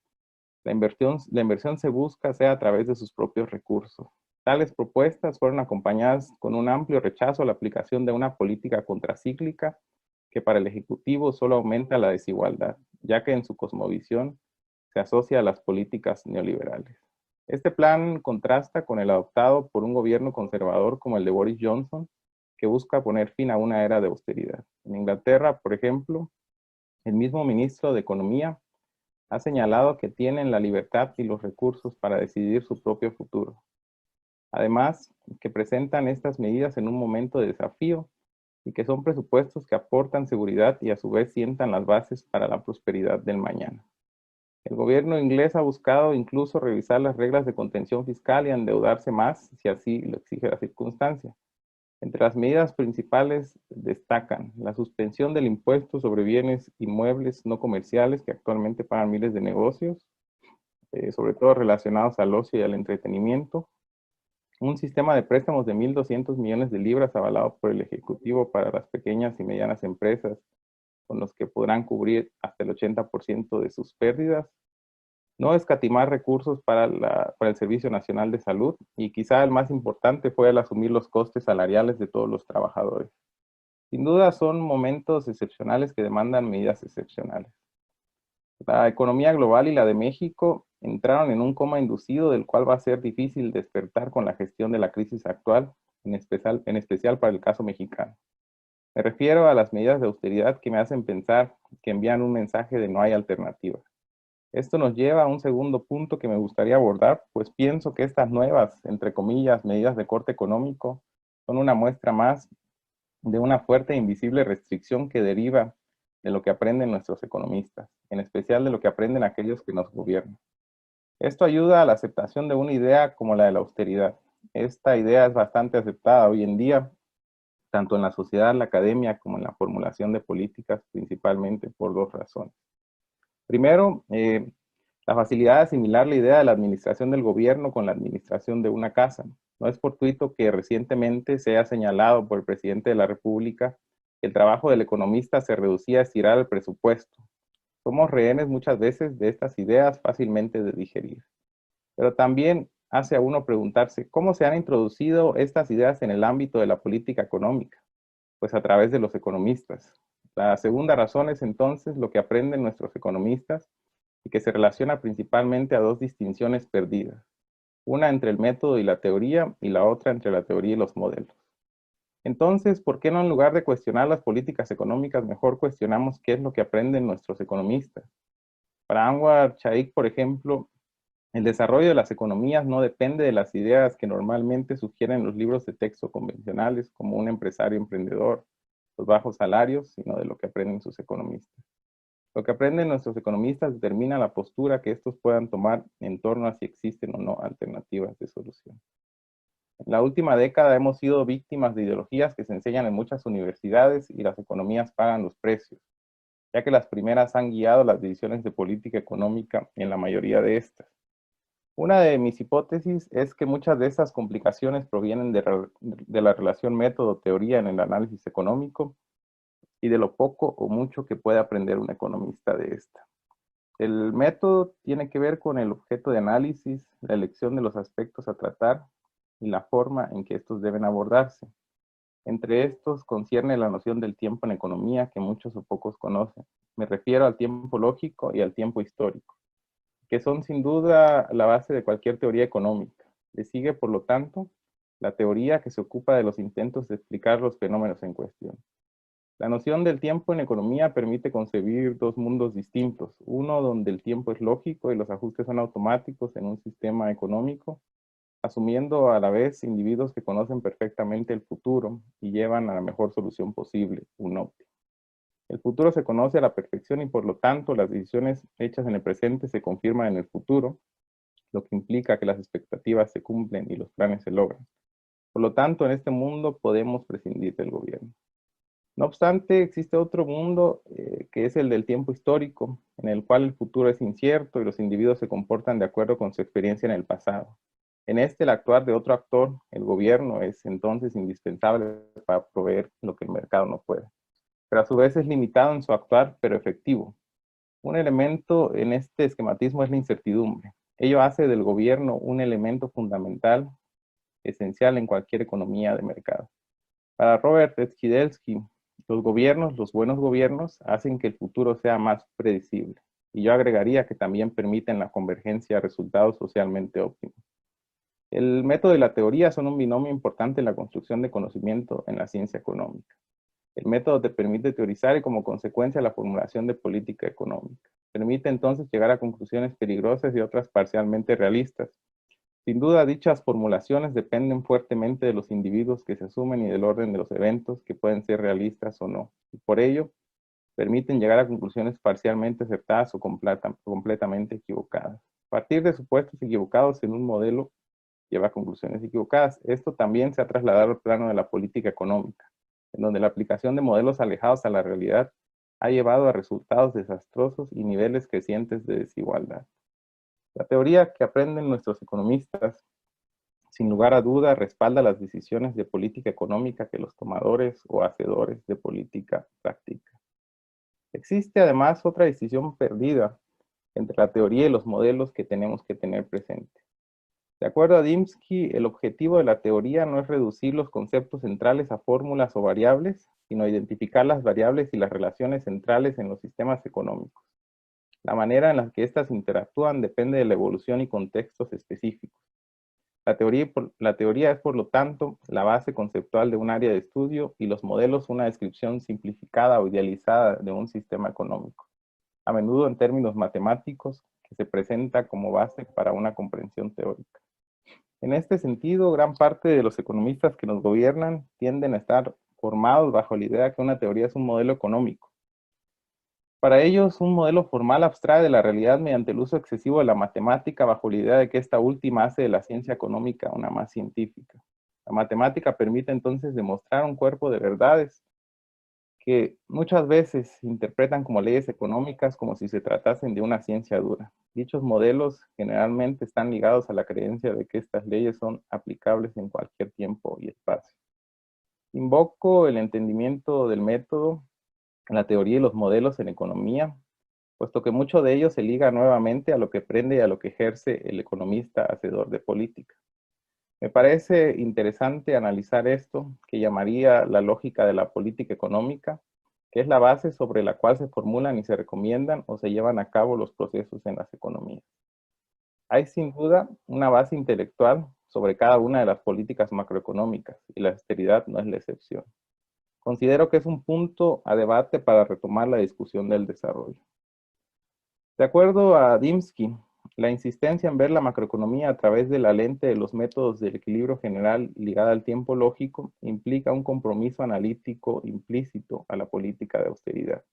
la inversión se busca sea a través de sus propios recursos. Tales propuestas fueron acompañadas con un amplio rechazo a la aplicación de una política contracíclica que para el Ejecutivo solo aumenta la desigualdad, ya que en su cosmovisión se asocia a las políticas neoliberales. Este plan contrasta con el adoptado por un gobierno conservador como el de Boris Johnson, que busca poner fin a una era de austeridad. En Inglaterra, por ejemplo, el mismo ministro de Economía ha señalado que tienen la libertad y los recursos para decidir su propio futuro. Además, que presentan estas medidas en un momento de desafío y que son presupuestos que aportan seguridad y a su vez sientan las bases para la prosperidad del mañana. El gobierno inglés ha buscado incluso revisar las reglas de contención fiscal y endeudarse más si así lo exige la circunstancia. Entre las medidas principales destacan la suspensión del impuesto sobre bienes inmuebles no comerciales que actualmente pagan miles de negocios, sobre todo relacionados al ocio y al entretenimiento, un sistema de préstamos de 1.200 millones de libras avalado por el Ejecutivo para las pequeñas y medianas empresas, con los que podrán cubrir hasta el 80% de sus pérdidas, no escatimar recursos para el Servicio Nacional de Salud y quizá el más importante fue el asumir los costes salariales de todos los trabajadores. Sin duda son momentos excepcionales que demandan medidas excepcionales. La economía global y la de México entraron en un coma inducido del cual va a ser difícil despertar con la gestión de la crisis actual, en especial para el caso mexicano. Me refiero a las medidas de austeridad que me hacen pensar que envían un mensaje de no hay alternativa. Esto nos lleva a un segundo punto que me gustaría abordar, pues pienso que estas nuevas, entre comillas, medidas de corte económico son una muestra más de una fuerte e invisible restricción que deriva de lo que aprenden nuestros economistas, en especial de lo que aprenden aquellos que nos gobiernan. Esto ayuda a la aceptación de una idea como la de la austeridad. Esta idea es bastante aceptada hoy en día, tanto en la sociedad, la academia, como en la formulación de políticas, principalmente por dos razones. Primero, la facilidad de asimilar la idea de la administración del gobierno con la administración de una casa. No es fortuito que recientemente se haya señalado por el presidente de la República que el trabajo del economista se reducía a estirar el presupuesto. Somos rehenes muchas veces de estas ideas fácilmente de digerir. Pero también hace a uno preguntarse cómo se han introducido estas ideas en el ámbito de la política económica. Pues a través de los economistas. La segunda razón es entonces lo que aprenden nuestros economistas y que se relaciona principalmente a dos distinciones perdidas. Una entre el método y la teoría y la otra entre la teoría y los modelos. Entonces, ¿por qué no en lugar de cuestionar las políticas económicas, mejor cuestionamos qué es lo que aprenden nuestros economistas? Para Anwar Shaikh, por ejemplo, el desarrollo de las economías no depende de las ideas que normalmente sugieren los libros de texto convencionales como un empresario emprendedor, los bajos salarios, sino de lo que aprenden sus economistas. Lo que aprenden nuestros economistas determina la postura que estos puedan tomar en torno a si existen o no alternativas de solución. En la última década hemos sido víctimas de ideologías que se enseñan en muchas universidades y las economías pagan los precios, ya que las primeras han guiado las decisiones de política económica en la mayoría de estas. Una de mis hipótesis es que muchas de estas complicaciones provienen de la relación método-teoría en el análisis económico y de lo poco o mucho que puede aprender un economista de esta. El método tiene que ver con el objeto de análisis, la elección de los aspectos a tratar y la forma en que estos deben abordarse. Entre estos concierne la noción del tiempo en economía que muchos o pocos conocen. Me refiero al tiempo lógico y al tiempo histórico, que son sin duda la base de cualquier teoría económica. Le sigue, por lo tanto, la teoría que se ocupa de los intentos de explicar los fenómenos en cuestión. La noción del tiempo en economía permite concebir dos mundos distintos, uno donde el tiempo es lógico y los ajustes son automáticos en un sistema económico, asumiendo a la vez individuos que conocen perfectamente el futuro y llevan a la mejor solución posible, un óptimo. El futuro se conoce a la perfección y por lo tanto las decisiones hechas en el presente se confirman en el futuro, lo que implica que las expectativas se cumplen y los planes se logran. Por lo tanto, en este mundo podemos prescindir del gobierno. No obstante, existe otro mundo que es el del tiempo histórico, en el cual el futuro es incierto y los individuos se comportan de acuerdo con su experiencia en el pasado. En este, el actuar de otro actor, el gobierno, es entonces indispensable para proveer lo que el mercado no puede. Pero a su vez es limitado en su actuar, pero efectivo. Un elemento en este esquematismo es la incertidumbre. Ello hace del gobierno un elemento fundamental, esencial en cualquier economía de mercado. Para Robert Skidelsky, los buenos gobiernos, hacen que el futuro sea más predecible. Y yo agregaría que también permiten la convergencia a resultados socialmente óptimos. El método y la teoría son un binomio importante en la construcción de conocimiento en la ciencia económica. El método te permite teorizar y como consecuencia la formulación de política económica. Permite entonces llegar a conclusiones peligrosas y otras parcialmente realistas. Sin duda, dichas formulaciones dependen fuertemente de los individuos que se asumen y del orden de los eventos que pueden ser realistas o no. Y por ello, permiten llegar a conclusiones parcialmente acertadas o completamente equivocadas. Partir de supuestos equivocados en un modelo lleva a conclusiones equivocadas. Esto también se ha trasladado al plano de la política económica, en donde la aplicación de modelos alejados a la realidad ha llevado a resultados desastrosos y niveles crecientes de desigualdad. La teoría que aprenden nuestros economistas, sin lugar a duda, respalda las decisiones de política económica que los tomadores o hacedores de política practican. Existe además otra decisión perdida entre la teoría y los modelos que tenemos que tener presente. De acuerdo a Dymski, el objetivo de la teoría no es reducir los conceptos centrales a fórmulas o variables, sino identificar las variables y las relaciones centrales en los sistemas económicos. La manera en la que éstas interactúan depende de la evolución y contextos específicos. La teoría es, por lo tanto, la base conceptual de un área de estudio y los modelos una descripción simplificada o idealizada de un sistema económico, a menudo en términos matemáticos, que se presenta como base para una comprensión teórica. En este sentido, gran parte de los economistas que nos gobiernan tienden a estar formados bajo la idea que una teoría es un modelo económico. Para ellos, un modelo formal abstrae de la realidad mediante el uso excesivo de la matemática bajo la idea de que esta última hace de la ciencia económica una más científica. La matemática permite entonces demostrar un cuerpo de verdades que muchas veces se interpretan como leyes económicas como si se tratasen de una ciencia dura. Dichos modelos generalmente están ligados a la creencia de que estas leyes son aplicables en cualquier tiempo y espacio. Invoco el entendimiento del método, la teoría y los modelos en economía, puesto que mucho de ello se liga nuevamente a lo que aprende y a lo que ejerce el economista hacedor de política. Me parece interesante analizar esto, que llamaría la lógica de la política económica, que es la base sobre la cual se formulan y se recomiendan o se llevan a cabo los procesos en las economías. Hay sin duda una base intelectual sobre cada una de las políticas macroeconómicas y la austeridad no es la excepción. Considero que es un punto a debate para retomar la discusión del desarrollo. De acuerdo a Dymski, la insistencia en ver la macroeconomía a través de la lente de los métodos del equilibrio general ligada al tiempo lógico implica un compromiso analítico implícito a la política de austeridad.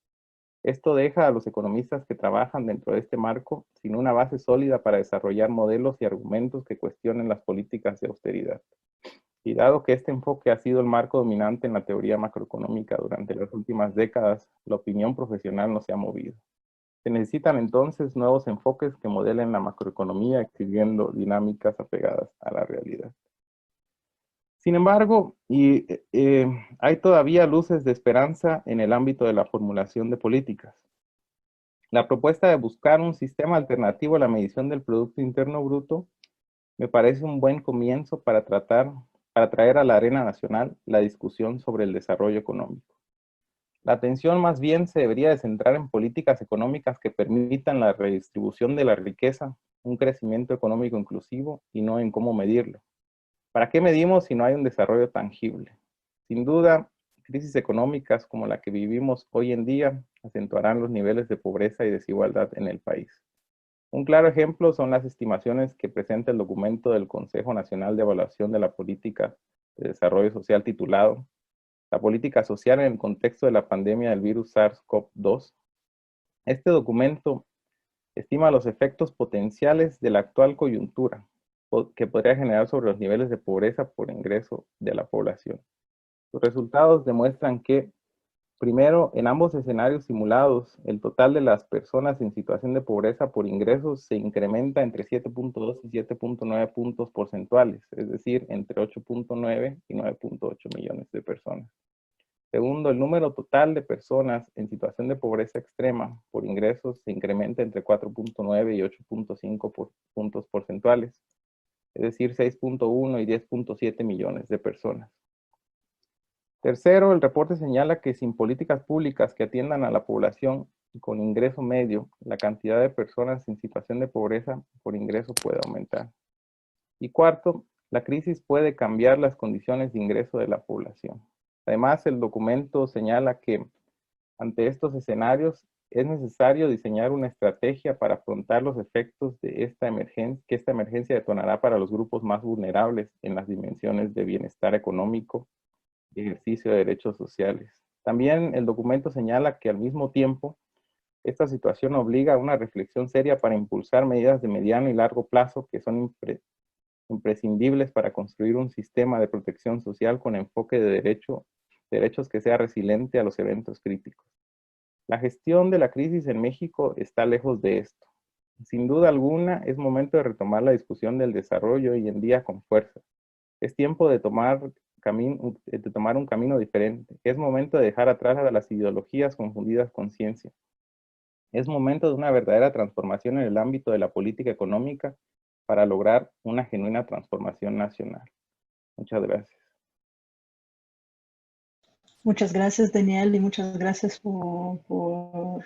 Esto deja a los economistas que trabajan dentro de este marco sin una base sólida para desarrollar modelos y argumentos que cuestionen las políticas de austeridad. Y dado que este enfoque ha sido el marco dominante en la teoría macroeconómica durante las últimas décadas, la opinión profesional no se ha movido. Se necesitan entonces nuevos enfoques que modelen la macroeconomía exhibiendo dinámicas apegadas a la realidad. Sin embargo, hay todavía luces de esperanza en el ámbito de la formulación de políticas. La propuesta de buscar un sistema alternativo a la medición del Producto Interno Bruto me parece un buen comienzo para traer a la arena nacional la discusión sobre el desarrollo económico. La atención más bien se debería de centrar en políticas económicas que permitan la redistribución de la riqueza, un crecimiento económico inclusivo y no en cómo medirlo. ¿Para qué medimos si no hay un desarrollo tangible? Sin duda, crisis económicas como la que vivimos hoy en día acentuarán los niveles de pobreza y desigualdad en el país. Un claro ejemplo son las estimaciones que presenta el documento del Consejo Nacional de Evaluación de la Política de Desarrollo Social titulado la política social en el contexto de la pandemia del virus SARS-CoV-2. Este documento estima los efectos potenciales de la actual coyuntura que podría generar sobre los niveles de pobreza por ingreso de la población. Los resultados demuestran que, primero, en ambos escenarios simulados, el total de las personas en situación de pobreza por ingresos se incrementa entre 7.2 y 7.9 puntos porcentuales, es decir, entre 8.9 y 9.8 millones de personas. Segundo, el número total de personas en situación de pobreza extrema por ingresos se incrementa entre 4.9 y 8.5 puntos porcentuales, es decir, 6.1 y 10.7 millones de personas. Tercero, el reporte señala que sin políticas públicas que atiendan a la población con ingreso medio, la cantidad de personas en situación de pobreza por ingreso puede aumentar. Y cuarto, la crisis puede cambiar las condiciones de ingreso de la población. Además, el documento señala que ante estos escenarios es necesario diseñar una estrategia para afrontar los efectos de esta emergencia detonará para los grupos más vulnerables en las dimensiones de bienestar económico y ejercicio de derechos sociales. También el documento señala que al mismo tiempo esta situación obliga a una reflexión seria para impulsar medidas de mediano y largo plazo que son imprescindibles para construir un sistema de protección social con enfoque de derechos que sea resiliente a los eventos críticos. La gestión de la crisis en México está lejos de esto. Sin duda alguna, es momento de retomar la discusión del desarrollo hoy en día con fuerza. Es tiempo de tomar un camino diferente. Es momento de dejar atrás a las ideologías confundidas con ciencia. Es momento de una verdadera transformación en el ámbito de la política económica para lograr una genuina transformación nacional. Muchas gracias. Muchas gracias, Daniel, y muchas gracias por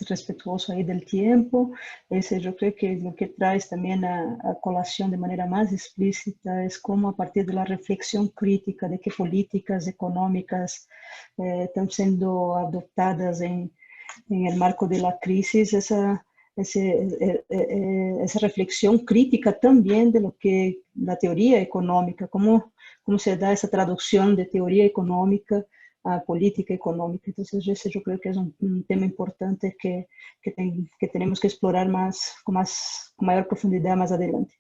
respetuoso ahí del tiempo. Yo creo que lo que traes también a colación de manera más explícita es cómo a partir de la reflexión crítica de qué políticas económicas están siendo adoptadas en el marco de la crisis, esa reflexión crítica también de lo que la teoría económica, cómo se da esa traducción de teoría económica a política económica. Entonces, ese yo creo que es un tema importante que tenemos que explorar con mayor profundidad más adelante.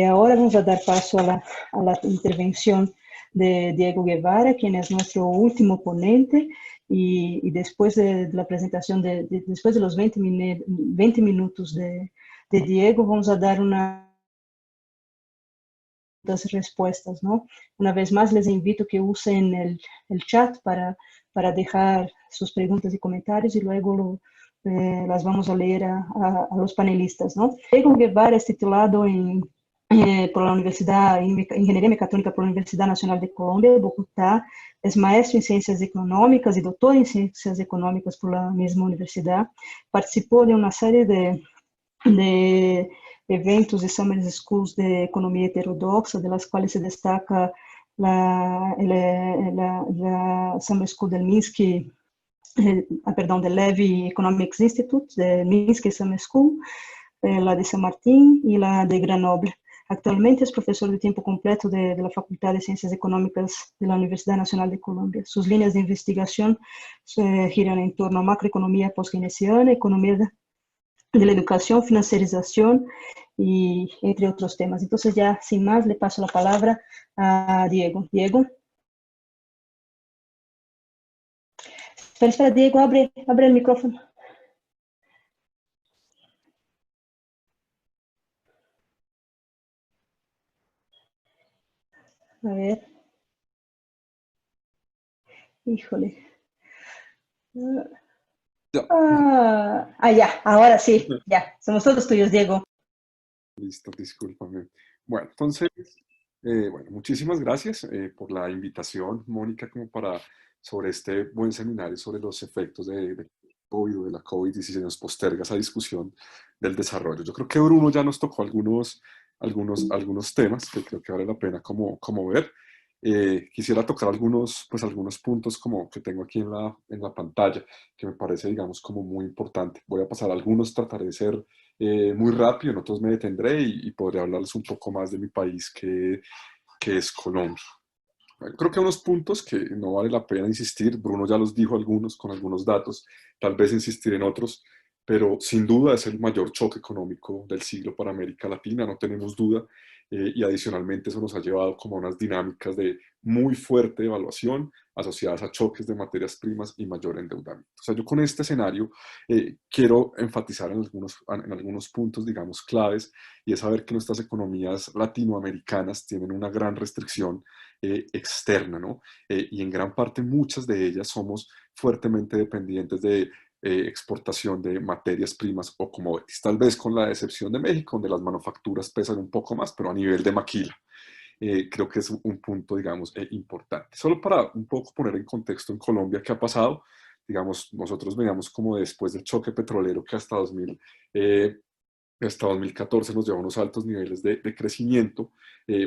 Ahora vamos a dar paso a la intervención de Diego Guevara, quien es nuestro último ponente, y después de la presentación, después de los 20 minutos de Diego, vamos a dar das respuestas, ¿no? Una vez más, les invito que usen el chat para dejar sus preguntas y comentarios y luego las vamos a leer a los panelistas, ¿no? Diego Guevara es titulado por la Universidad, Ingeniería Mecatrónica por la Universidad Nacional de Colombia, de Bogotá. Es maestro en Ciencias Económicas y doctor en Ciencias Económicas por la misma universidad. Participó de una serie de eventos y summer schools de economía heterodoxa, de las cuales se destaca la Summer School del Minsky, del Levy Economics Institute, de Minsky Summer School, la de San Martín y la de Grenoble. Actualmente es profesor de tiempo completo de la Facultad de Ciencias Económicas de la Universidad Nacional de Colombia. Sus líneas de investigación giran en torno a macroeconomía post-keynesiana, economía de la educación, financiarización y entre otros temas. Entonces ya sin más le paso la palabra a Diego. Diego. Espera, Diego, abre el micrófono. A ver. Híjole. Ya, ahora sí, ya, somos todos tuyos, Diego. Listo, discúlpame. Bueno, entonces, muchísimas gracias por la invitación, Mónica, sobre este buen seminario sobre los efectos de COVID o de la COVID-19. Nos posterga esa discusión del desarrollo. Yo creo que Bruno ya nos tocó algunos temas que creo que vale la pena como ver. Quisiera tocar algunos puntos como que tengo aquí en la pantalla, que me parece, digamos, como muy importante. Voy a pasar a algunos, trataré de ser muy rápido, en otros me detendré y podré hablarles un poco más de mi país, que es Colombia. Creo que hay unos puntos que no vale la pena insistir. Bruno ya los dijo algunos con algunos datos, tal vez insistir en otros, pero sin duda es el mayor choque económico del siglo para América Latina, no tenemos duda. Y adicionalmente eso nos ha llevado como a unas dinámicas de muy fuerte devaluación asociadas a choques de materias primas y mayor endeudamiento. O sea, yo con este escenario quiero enfatizar en algunos puntos, digamos, claves, y es saber que nuestras economías latinoamericanas tienen una gran restricción externa, ¿no? Y en gran parte muchas de ellas somos fuertemente dependientes de exportación de materias primas o commodities, tal vez con la excepción de México, donde las manufacturas pesan un poco más, pero a nivel de maquila. Creo que es un punto, digamos, importante. Solo para un poco poner en contexto en Colombia qué ha pasado, digamos, nosotros veíamos como después del choque petrolero que hasta 2014 nos llevó a unos altos niveles de crecimiento,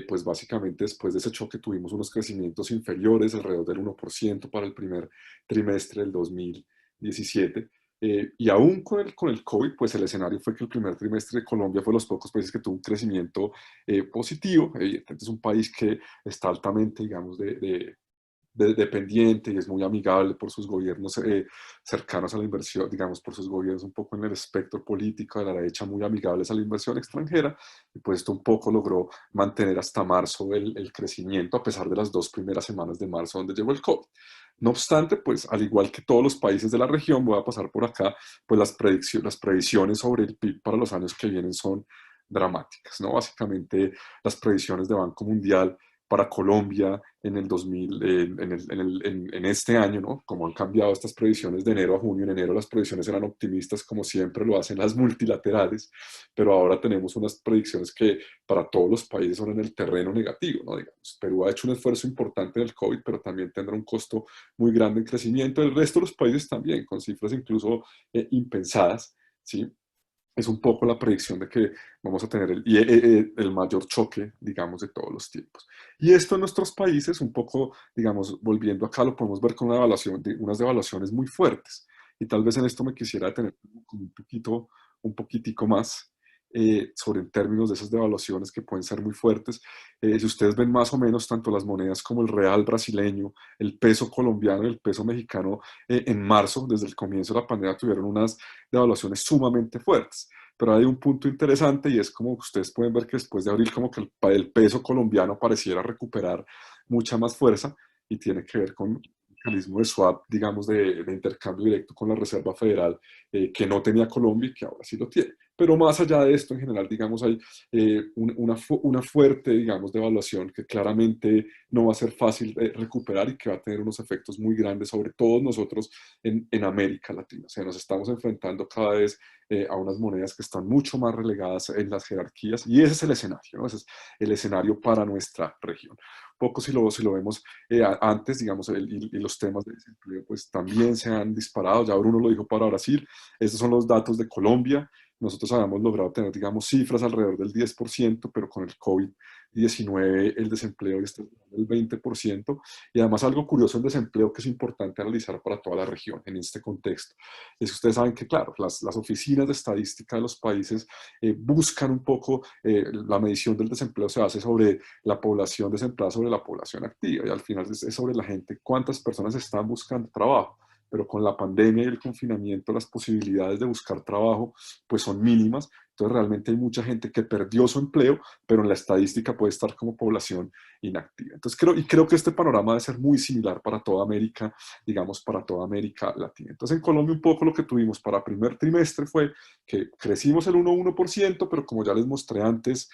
pues básicamente después de ese choque tuvimos unos crecimientos inferiores, alrededor del 1% para el primer trimestre del 2017. Y aún con el COVID, pues el escenario fue que el primer trimestre de Colombia fue de los pocos países que tuvo un crecimiento positivo. Evidentemente es un país que está altamente, digamos, dependiente y es muy amigable por sus gobiernos cercanos a la inversión, digamos, por sus gobiernos un poco en el espectro político de la derecha, muy amigables a la inversión extranjera, y pues esto un poco logró mantener hasta marzo el crecimiento, a pesar de las 2 primeras semanas de marzo donde llegó el COVID. No obstante, pues al igual que todos los países de la región, voy a pasar por acá, pues las previsiones sobre el PIB para los años que vienen son dramáticas, ¿no? Básicamente las previsiones de Banco Mundial para Colombia en el 2000, en este año, ¿no? Como han cambiado estas previsiones de enero a junio, en enero las previsiones eran optimistas como siempre lo hacen las multilaterales, pero ahora tenemos unas predicciones que para todos los países son en el terreno negativo, ¿no? Digamos, Perú ha hecho un esfuerzo importante en el COVID, pero también tendrá un costo muy grande en crecimiento. El resto de los países también, con cifras incluso impensadas, ¿sí? Es un poco la predicción de que vamos a tener el mayor choque, digamos, de todos los tiempos. Y esto en nuestros países, un poco, digamos, volviendo acá, lo podemos ver con una evaluación unas devaluaciones muy fuertes. Y tal vez en esto me quisiera detener un poquitico más sobre en términos de esas devaluaciones que pueden ser muy fuertes. Si ustedes ven más o menos tanto las monedas como el real brasileño, el peso colombiano y el peso mexicano, en marzo, desde el comienzo de la pandemia, tuvieron unas devaluaciones sumamente fuertes. Pero hay un punto interesante y es como ustedes pueden ver que después de abril como que el peso colombiano pareciera recuperar mucha más fuerza y tiene que ver con un mecanismo de swap, digamos, de intercambio directo con la Reserva Federal que no tenía Colombia y que ahora sí lo tiene. Pero más allá de esto, en general, digamos, hay una fuerte, digamos, devaluación que claramente no va a ser fácil de recuperar y que va a tener unos efectos muy grandes sobre todos nosotros en América Latina. O sea, nos estamos enfrentando cada vez a unas monedas que están mucho más relegadas en las jerarquías y ese es el escenario, ¿no? Ese es el escenario para nuestra región. Poco si lo vemos antes, digamos, y los temas de desempleo pues también se han disparado, ya Bruno lo dijo para Brasil, estos son los datos de Colombia. Nosotros habíamos logrado tener, digamos, cifras alrededor del 10%, pero con el COVID-19 el desempleo está del 20%. Y además algo curioso en desempleo que es importante analizar para toda la región en este contexto, es que ustedes saben que, claro, las oficinas de estadística de los países buscan un poco, la medición del desempleo se hace sobre la población desempleada, sobre la población activa, y al final es sobre la gente, cuántas personas están buscando trabajo. Pero con la pandemia y el confinamiento las posibilidades de buscar trabajo pues son mínimas, entonces realmente hay mucha gente que perdió su empleo, pero en la estadística puede estar como población inactiva. Entonces creo que este panorama debe ser muy similar para toda América, digamos, para toda América Latina. Entonces en Colombia un poco lo que tuvimos para primer trimestre fue que crecimos el 1,1%, pero como ya les mostré antes,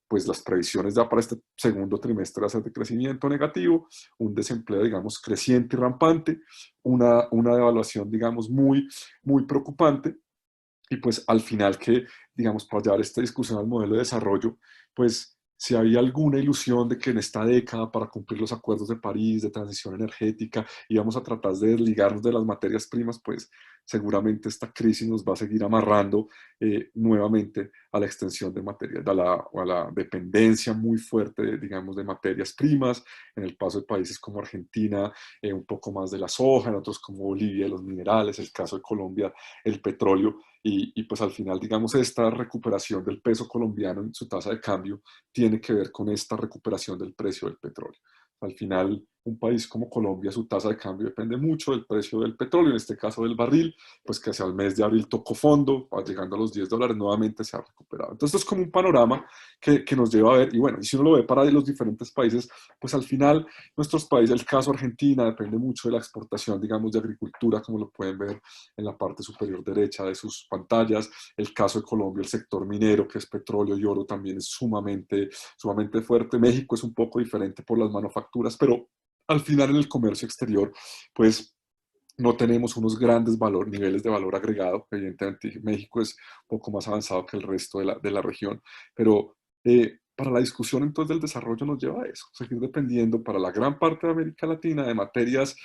pues las previsiones ya para este segundo trimestre van a ser de crecimiento negativo, un desempleo, digamos, creciente y rampante, una devaluación, digamos, muy preocupante, y pues al final que, digamos, para llevar esta discusión al modelo de desarrollo, pues si había alguna ilusión de que en esta década, para cumplir los acuerdos de París, de transición energética, íbamos a tratar de desligarnos de las materias primas, pues seguramente esta crisis nos va a seguir amarrando nuevamente a la extensión de materias, a la dependencia muy fuerte, digamos, de materias primas, en el paso de países como Argentina, un poco más de la soja, en otros como Bolivia, los minerales, el caso de Colombia, el petróleo, y pues al final, digamos, esta recuperación del peso colombiano en su tasa de cambio tiene que ver con esta recuperación del precio del petróleo. Al final, un país como Colombia, su tasa de cambio depende mucho del precio del petróleo, en este caso del barril, pues que hacia el mes de abril tocó fondo, llegando a los $10, nuevamente se ha recuperado. Entonces, esto es como un panorama que nos lleva a ver, y bueno, y si uno lo ve para los diferentes países, pues al final, nuestros países, el caso Argentina, depende mucho de la exportación, digamos, de agricultura, como lo pueden ver en la parte superior derecha de sus pantallas. El caso de Colombia, el sector minero, que es petróleo y oro, también es sumamente fuerte. México es un poco diferente por las manufacturas, pero al final en el comercio exterior, pues no tenemos unos grandes niveles de valor agregado. Evidentemente México es un poco más avanzado que el resto de la región, pero para la discusión entonces del desarrollo nos lleva a eso, seguir dependiendo para la gran parte de América Latina de materias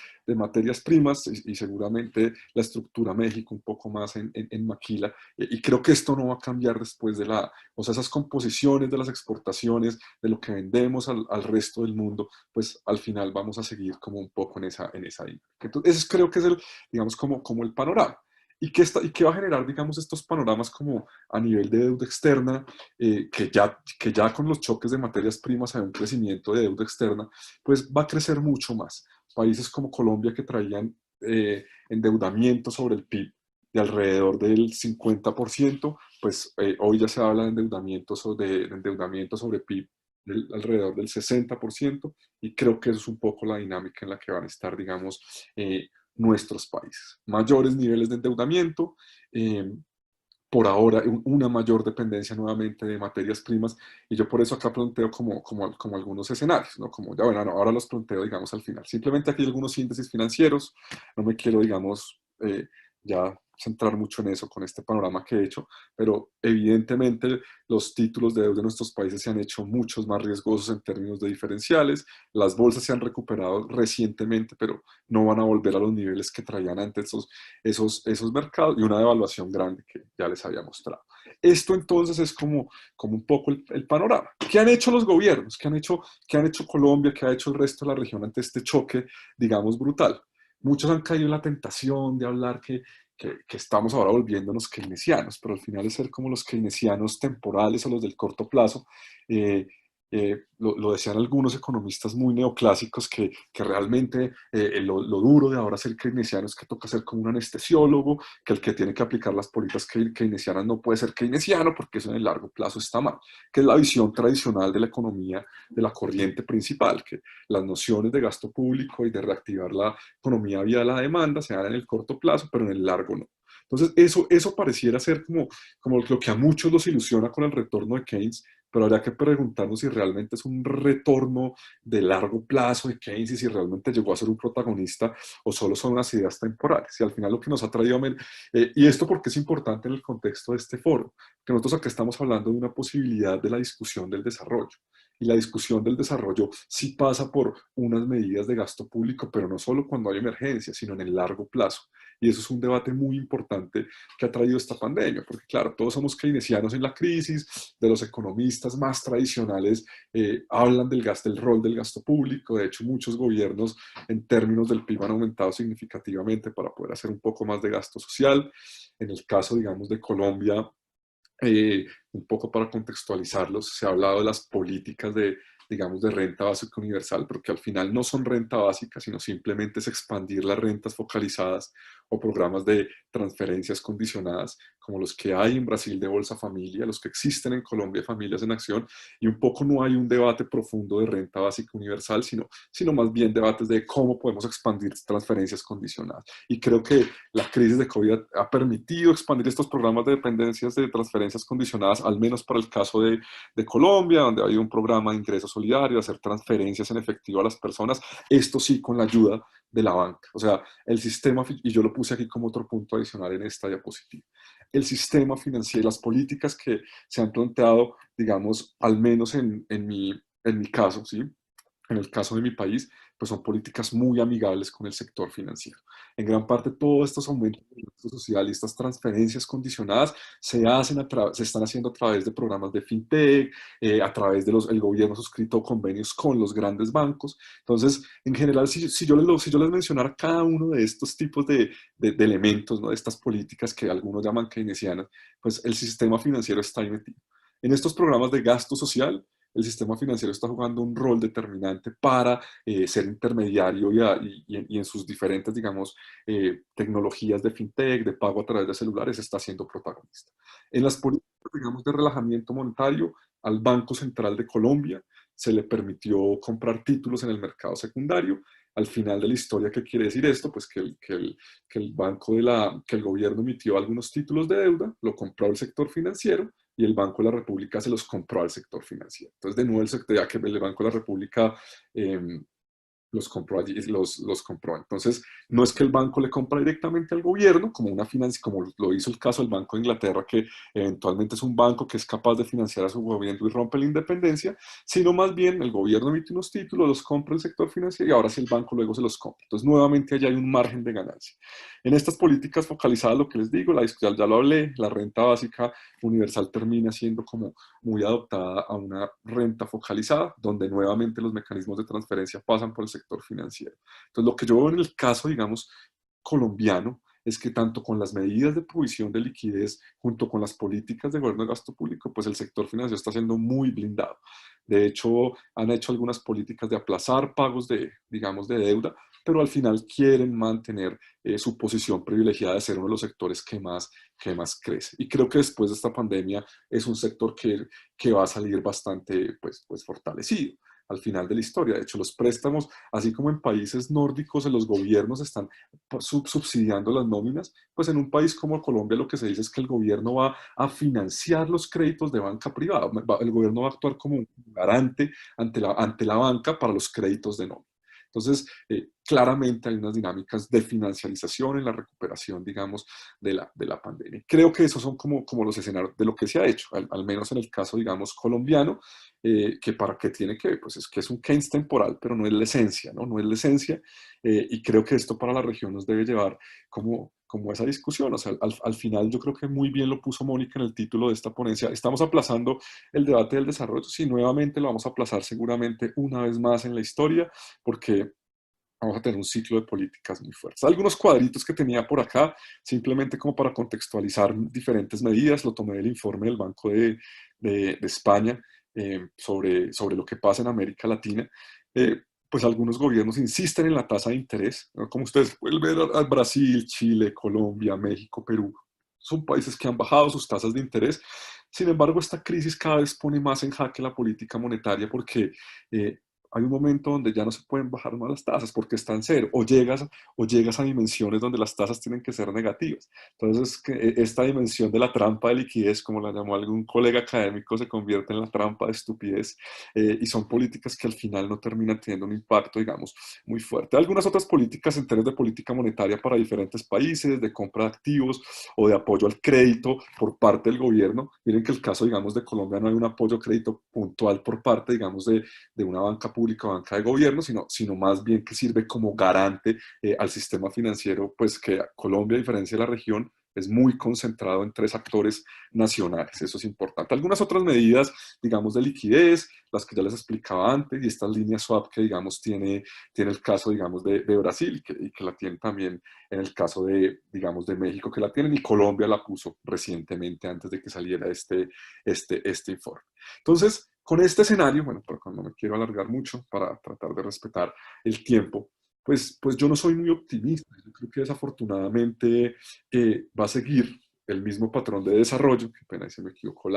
primas y seguramente la estructura México un poco más en maquila. Y creo que esto no va a cambiar después o sea, esas composiciones de las exportaciones, de lo que vendemos al resto del mundo, pues al final vamos a seguir como un poco en esa dinámica. Entonces, ese creo que es digamos, como el panorama. ¿Y qué va a generar, digamos, estos panoramas como a nivel de deuda externa, que ya con los choques de materias primas hay un crecimiento de deuda externa, pues va a crecer mucho más? Países como Colombia que traían endeudamiento sobre el PIB de alrededor del 50%, pues hoy ya se habla de endeudamiento sobre PIB alrededor del 60%, y creo que eso es un poco la dinámica en la que van a estar, digamos, nuestros países. Mayores niveles de endeudamiento, por ahora una mayor dependencia nuevamente de materias primas, y yo por eso acá planteo como algunos escenarios, ¿no? Como ya, bueno, no, ahora los planteo, digamos, al final. Simplemente aquí hay algunos índices financieros, no me quiero, digamos, ya centrar mucho en eso con este panorama que he hecho, pero evidentemente los títulos de deuda de nuestros países se han hecho muchos más riesgosos en términos de diferenciales, las bolsas se han recuperado recientemente, pero no van a volver a los niveles que traían antes esos mercados, y una devaluación grande que ya les había mostrado. Esto entonces es como un poco el panorama. ¿Qué han hecho los gobiernos? ¿Qué han hecho Colombia? ¿Qué ha hecho el resto de la región ante este choque, digamos, brutal? Muchos han caído en la tentación de hablar que estamos ahora volviéndonos keynesianos, pero al final es ser como los keynesianos temporales o los del corto plazo. Lo decían algunos economistas muy neoclásicos que realmente lo duro de ahora ser keynesiano es que toca ser como un anestesiólogo, que el que tiene que aplicar las políticas keynesianas no puede ser keynesiano porque eso en el largo plazo está mal, que es la visión tradicional de la economía, de la corriente principal, que las nociones de gasto público y de reactivar la economía vía la demanda se dan en el corto plazo, pero en el largo no. Entonces, eso pareciera ser como lo que a muchos los ilusiona con el retorno de Keynes, pero habría que preguntarnos si realmente es un retorno de largo plazo de Keynes y si realmente llegó a ser un protagonista o solo son unas ideas temporales. Y al final lo que nos ha traído, y esto porque es importante en el contexto de este foro, que nosotros acá estamos hablando de una posibilidad de la discusión del desarrollo. Y la discusión del desarrollo sí pasa por unas medidas de gasto público, pero no solo cuando hay emergencia, sino en el largo plazo. Y eso es un debate muy importante que ha traído esta pandemia, porque claro, todos somos keynesianos en la crisis, de los economistas más tradicionales hablan del rol del gasto público. De hecho, muchos gobiernos en términos del PIB han aumentado significativamente para poder hacer un poco más de gasto social. En el caso, digamos, de Colombia, un poco para contextualizarlos, se ha hablado de las políticas digamos, de renta básica universal, pero que al final no son renta básica, sino simplemente es expandir las rentas focalizadas o programas de transferencias condicionadas, como los que hay en Brasil de Bolsa Familia, los que existen en Colombia de Familias en Acción, y un poco no hay un debate profundo de renta básica universal, sino más bien debates de cómo podemos expandir transferencias condicionadas. Y creo que la crisis de COVID ha permitido expandir estos programas de dependencias de transferencias condicionadas, al menos para el caso de Colombia, donde hay un programa de ingreso solidario, hacer transferencias en efectivo a las personas, esto sí con la ayuda de la banca. O sea, el sistema, y yo lo puse aquí como otro punto adicional en esta diapositiva, el sistema financiero, las políticas que se han planteado, digamos, al menos en mi caso, ¿sí? En el caso de mi país, pues son políticas muy amigables con el sector financiero. En gran parte, todos estos aumentos de gasto social y estas transferencias condicionadas se están haciendo a través de programas de fintech, a través de el gobierno ha suscrito convenios con los grandes bancos. Entonces, en general, si yo les mencionara cada uno de estos tipos de elementos, ¿no? De estas políticas que algunos llaman keynesianas, pues el sistema financiero está ahí metido. En estos programas de gasto social, el sistema financiero está jugando un rol determinante para ser intermediario y en sus diferentes, digamos, tecnologías de fintech, de pago a través de celulares, está siendo protagonista. En las políticas, digamos, de relajamiento monetario, al Banco Central de Colombia se le permitió comprar títulos en el mercado secundario. Al final de la historia, ¿qué quiere decir esto? Pues que el gobierno emitió algunos títulos de deuda, lo compró el sector financiero y el Banco de la República se los compró al sector financiero. Entonces, de nuevo, el sector, ya que el Banco de la República los compró allí, los compró. Entonces, no es que el banco le compra directamente al gobierno, como como lo hizo el caso del Banco de Inglaterra, que eventualmente es un banco que es capaz de financiar a su gobierno y rompe la independencia, sino más bien el gobierno emite unos títulos, los compra el sector financiero y ahora sí el banco luego se los compra. Entonces, nuevamente allá hay un margen de ganancia. En estas políticas focalizadas, lo que les digo, ya lo hablé, la renta básica universal termina siendo como muy adoptada a una renta focalizada, donde nuevamente los mecanismos de transferencia pasan por el sector financiero. Entonces, lo que yo veo en el caso, digamos, colombiano, es que tanto con las medidas de provisión de liquidez, junto con las políticas de gobierno de gasto público, pues el sector financiero está siendo muy blindado. De hecho, han hecho algunas políticas de aplazar pagos digamos, de deuda, pero al final quieren mantener su posición privilegiada de ser uno de los sectores que más crece. Y creo que después de esta pandemia es un sector que va a salir bastante pues fortalecido al final de la historia. De hecho, los préstamos, así como en países nórdicos, los gobiernos están subsidiando las nóminas, pues en un país como Colombia lo que se dice es que el gobierno va a financiar los créditos de banca privada. El gobierno va a actuar como un garante ante la banca para los créditos de nómina. Entonces, claramente hay unas dinámicas de financiarización en la recuperación, digamos, de la pandemia. Creo que esos son como los escenarios de lo que se ha hecho, al menos en el caso, digamos, colombiano, que para qué tiene que ver, pues es que es un Keynes temporal, pero no es la esencia, ¿no? No es la esencia, y creo que esto para la región nos debe llevar como esa discusión. O sea, al final yo creo que muy bien lo puso Mónica en el título de esta ponencia. Estamos aplazando el debate del desarrollo, sí, nuevamente lo vamos a aplazar seguramente una vez más en la historia, porque vamos a tener un ciclo de políticas muy fuertes. Algunos cuadritos que tenía por acá, simplemente como para contextualizar diferentes medidas, lo tomé del informe del Banco de España sobre lo que pasa en América Latina. Pues algunos gobiernos insisten en la tasa de interés, ¿no? Como ustedes pueden ver, a Brasil, Chile, Colombia, México, Perú, son países que han bajado sus tasas de interés. Sin embargo, esta crisis cada vez pone más en jaque la política monetaria porque hay un momento donde ya no se pueden bajar más las tasas porque están cero, o llegas a dimensiones donde las tasas tienen que ser negativas. Entonces, esta dimensión de la trampa de liquidez, como la llamó algún colega académico, se convierte en la trampa de estupidez, y son políticas que al final no terminan teniendo un impacto, digamos, muy fuerte. Algunas otras políticas en términos de política monetaria para diferentes países, de compra de activos o de apoyo al crédito por parte del gobierno. Miren que el caso, digamos, de Colombia no hay un apoyo a crédito puntual por parte, digamos, de una banca pública o banca de gobierno, sino más bien que sirve como garante al sistema financiero, pues que Colombia, a diferencia de la región, es muy concentrado en 3 actores nacionales. Eso es importante. Algunas otras medidas, digamos, de liquidez, las que ya les explicaba antes, y estas líneas swap que, digamos, tiene el caso, digamos, de Brasil y que la tiene también en el caso digamos, de México, que la tienen, y Colombia la puso recientemente antes de que saliera este informe. Entonces, con este escenario, bueno, pero no me quiero alargar mucho para tratar de respetar el tiempo, pues yo no soy muy optimista. Yo creo que desafortunadamente va a seguir el mismo patrón de desarrollo, que pena se me equivocó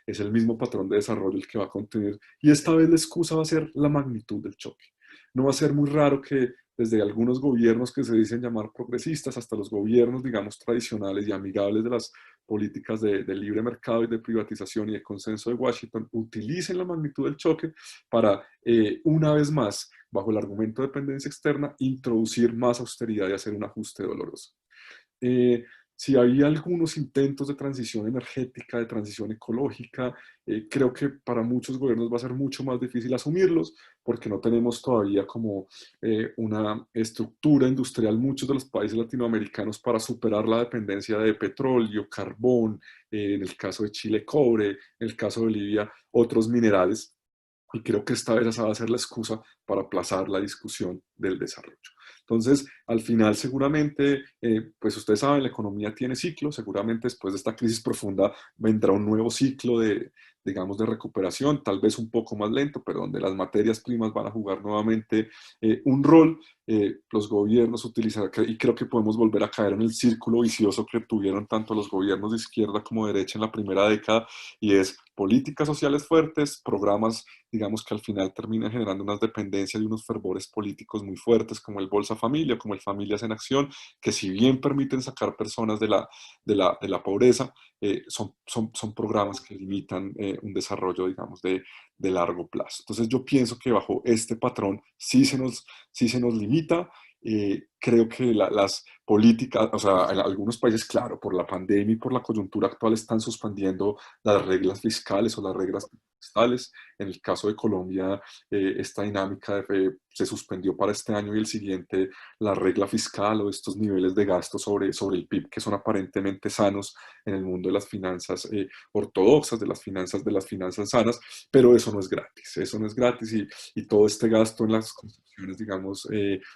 es el mismo patrón de desarrollo el que va a contener, y esta vez la excusa va a ser la magnitud del choque. No va a ser muy raro que desde algunos gobiernos que se dicen llamar progresistas hasta los gobiernos, digamos, tradicionales y amigables de las políticas de libre mercado y de privatización y de consenso de Washington, utilicen la magnitud del choque para, una vez más, bajo el argumento de dependencia externa, introducir más austeridad y hacer un ajuste doloroso. Si había algunos intentos de transición energética, de transición ecológica, creo que para muchos gobiernos va a ser mucho más difícil asumirlos porque no tenemos todavía como una estructura industrial, muchos de los países latinoamericanos, para superar la dependencia de petróleo, carbón, en el caso de Chile, cobre, en el caso de Bolivia, otros minerales. Y creo que esta vez esa va a ser la excusa para aplazar la discusión del desarrollo. Entonces, al final seguramente, pues ustedes saben, la economía tiene ciclos, seguramente después de esta crisis profunda vendrá un nuevo ciclo de digamos, de recuperación, tal vez un poco más lento, pero donde las materias primas van a jugar nuevamente un rol. Los gobiernos utilizarán, y creo que podemos volver a caer en el círculo vicioso que tuvieron tanto los gobiernos de izquierda como de derecha en la primera década, y es políticas sociales fuertes, programas, digamos, que al final terminan generando unas dependencias y unos fervores políticos muy fuertes, como el Bolsa Familia, como el Familias en Acción, que si bien permiten sacar personas de la pobreza, son programas que limitan un desarrollo, digamos, de largo plazo. Entonces yo pienso que bajo este patrón sí se nos limita. Creo que las políticas, o sea, en algunos países, claro, por la pandemia y por la coyuntura actual están suspendiendo las reglas fiscales o las reglas fiscales. En el caso de Colombia, esta dinámica se suspendió para este año y el siguiente la regla fiscal o estos niveles de gasto sobre el PIB que son aparentemente sanos en el mundo de las finanzas ortodoxas, de las finanzas sanas, pero eso no es gratis y todo este gasto en las concepciones, digamos,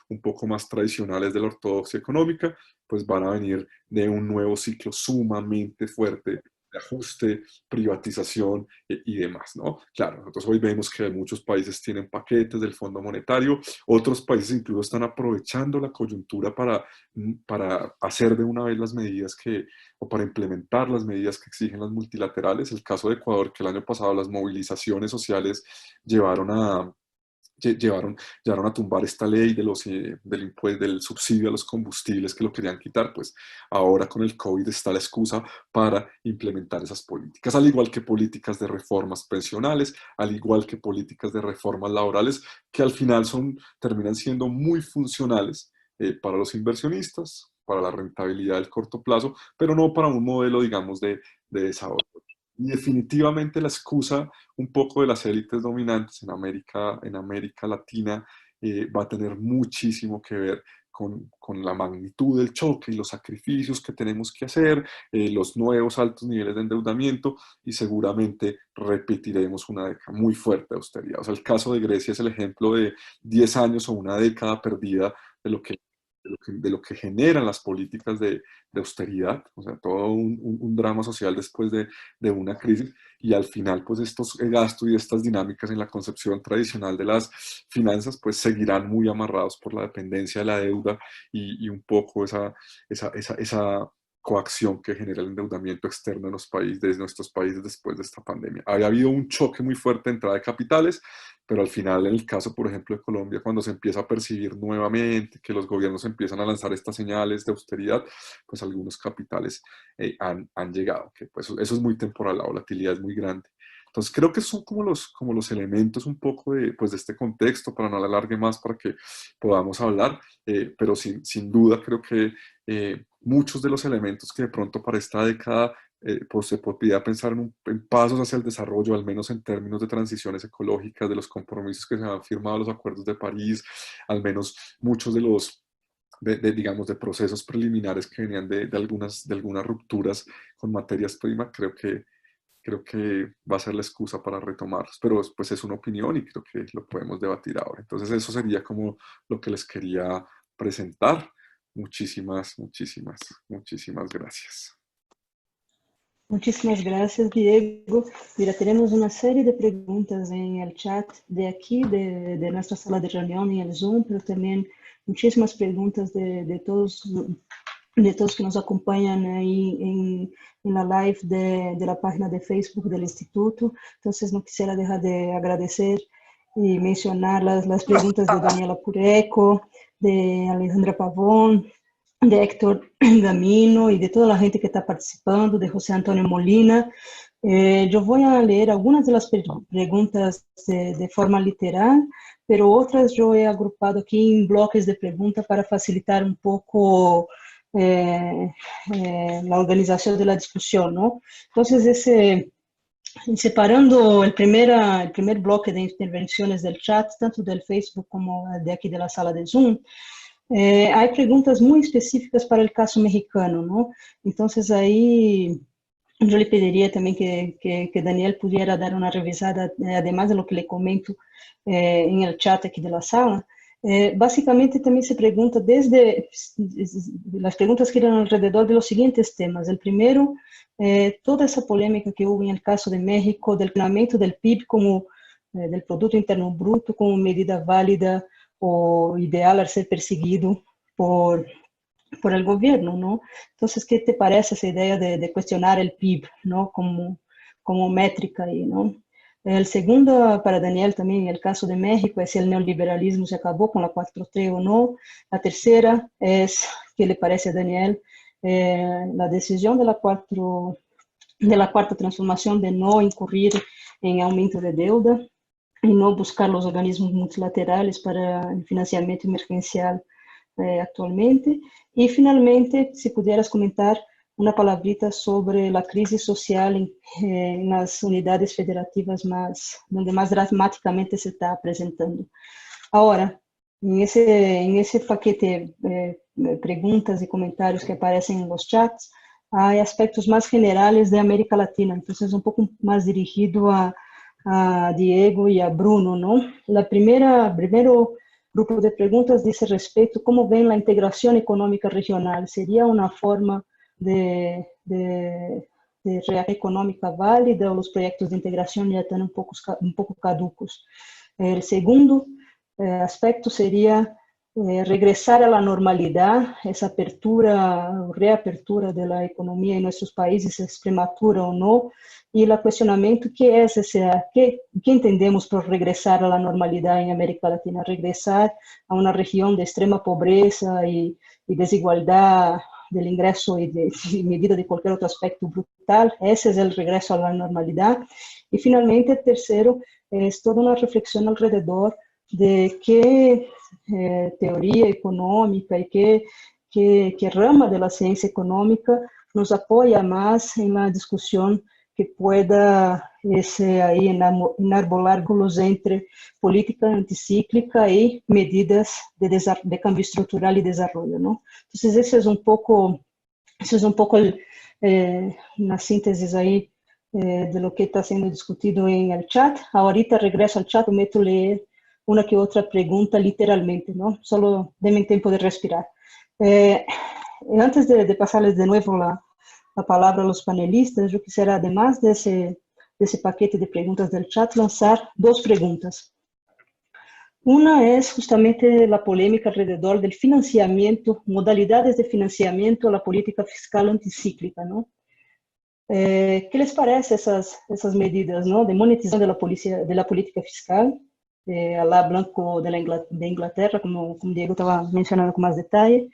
un poco más tradicionales de la ortodoxia económica, pues van a venir de un nuevo ciclo sumamente fuerte de ajuste, privatización y demás, ¿no? Claro, nosotros hoy vemos que muchos países tienen paquetes del Fondo Monetario, otros países incluso están aprovechando la coyuntura para hacer de una vez las medidas o para implementar las medidas que exigen las multilaterales. El caso de Ecuador, que el año pasado las movilizaciones sociales llevaron a llevaron a tumbar esta ley del subsidio a los combustibles que lo querían quitar, pues ahora con el COVID está la excusa para implementar esas políticas, al igual que políticas de reformas pensionales, al igual que políticas de reformas laborales, que al final terminan siendo muy funcionales para los inversionistas, para la rentabilidad del corto plazo, pero no para un modelo, digamos, de desarrollo. Y definitivamente la excusa un poco de las élites dominantes en América Latina va a tener muchísimo que ver con la magnitud del choque y los sacrificios que tenemos que hacer, los nuevos altos niveles de endeudamiento y seguramente repetiremos una década muy fuerte de austeridad. O sea, el caso de Grecia es el ejemplo de 10 años o una década perdida de lo que de lo que generan las políticas de austeridad, o sea, todo un drama social después de una crisis, y al final, pues estos gastos y estas dinámicas en la concepción tradicional de las finanzas, pues seguirán muy amarrados por la dependencia de la deuda y un poco esa coacción que genera el endeudamiento externo en los países, de nuestros países después de esta pandemia. Había habido un choque muy fuerte de entrada de capitales, pero al final, en el caso, por ejemplo, de Colombia, cuando se empieza a percibir nuevamente que los gobiernos empiezan a lanzar estas señales de austeridad, pues algunos capitales han llegado, que pues eso es muy temporal, la volatilidad es muy grande. Entonces creo que son como los elementos un poco pues de este contexto, para no alargue más, para que podamos hablar, pero sin duda creo que muchos de los elementos que de pronto para esta década pues se podría pensar en pasos hacia el desarrollo, al menos en términos de transiciones ecológicas, de los compromisos que se han firmado, los acuerdos de París, al menos muchos digamos, de procesos preliminares que venían de algunas rupturas con materias primas, creo que va a ser la excusa para retomarlos, pero pues es una opinión y creo que lo podemos debatir ahora. Entonces eso sería como lo que les quería presentar. Muchísimas gracias. Muchísimas gracias, Diego. Mira, tenemos una serie de preguntas en el chat de aquí, de nuestra sala de reunión en el Zoom, pero también muchísimas preguntas de todos que nos acompañan ahí en la live de la página de Facebook del Instituto. Entonces, no quisiera dejar de agradecer y mencionar las preguntas de Daniela Pureco, de Alejandra Pavón, de Héctor Gamino y de toda la gente que está participando, de José Antonio Molina. Yo voy a leer algunas de las preguntas de forma literal, pero otras yo he agrupado aquí en bloques de preguntas para facilitar un poco la organización de la discusión, ¿no? Entonces, separando el primer bloque de intervenciones del chat, tanto del Facebook como de aquí de la sala de Zoom, hay preguntas muy específicas para el caso mexicano, ¿no? Entonces ahí yo le pediría también que Daniel pudiera dar una revisada, además de lo que le comento en el chat aquí de la sala, Básicamente también se pregunta desde, las preguntas giran alrededor de los siguientes temas. El primero, toda esa polémica que hubo en el caso de México, del incremento del PIB como, del Producto Interno Bruto como medida válida o ideal a ser perseguido por el gobierno, ¿no? Entonces, ¿qué te parece esa idea de cuestionar el PIB, ¿no? Como métrica ahí, ¿no? El segundo, para Daniel también, el caso de México, es si el neoliberalismo se acabó con la 4T o no. La tercera es, ¿qué le parece a Daniel? La decisión de la cuarta transformación de no incurrir en aumento de deuda y no buscar los organismos multilaterales para el financiamiento emergencial actualmente. Y finalmente, si pudieras comentar una palabrita sobre la crisis social en las unidades federativas donde más dramáticamente se está presentando. Ahora, en ese paquete de preguntas y comentarios que aparecen en los chats, hay aspectos más generales de América Latina, entonces un poco más dirigido a Diego y a Bruno, ¿no? Primero grupo de preguntas dice respecto cómo ven la integración económica regional. ¿Sería una forma de reacción económica válida o los proyectos de integración ya están un poco caducos? El segundo aspecto sería regresar a la normalidad, esa apertura, reapertura de la economía en nuestros países, es prematura o no, y el cuestionamiento ¿qué entendemos por regresar a la normalidad en América Latina? Regresar a una región de extrema pobreza y desigualdad del ingreso y medida de cualquier otro aspecto brutal. Ese es el regreso a la normalidad. Y finalmente, el tercero, es toda una reflexión alrededor de qué teoría económica y qué rama de la ciencia económica nos apoya más en la discusión que pueda ahí enarbolar vínculos entre política anticíclica y medidas de cambio estructural y desarrollo, ¿no? Entonces, ese es un poco una síntesis ahí de lo que está siendo discutido en el chat. Ahorita regreso al chat, prometo leer una que otra pregunta literalmente, ¿no? Solo denme tiempo de respirar. Antes de pasarles de nuevo la palabra a los panelistas, yo quisiera, además de ese paquete de preguntas del chat, lanzar dos preguntas. Una es justamente la polémica alrededor del financiamiento, modalidades de financiamiento a la política fiscal anticíclica, ¿no? ¿Qué les parece esas medidas, ¿no? De monetización de la política fiscal, a la Blanco de Inglaterra, como Diego estaba mencionando con más detalle,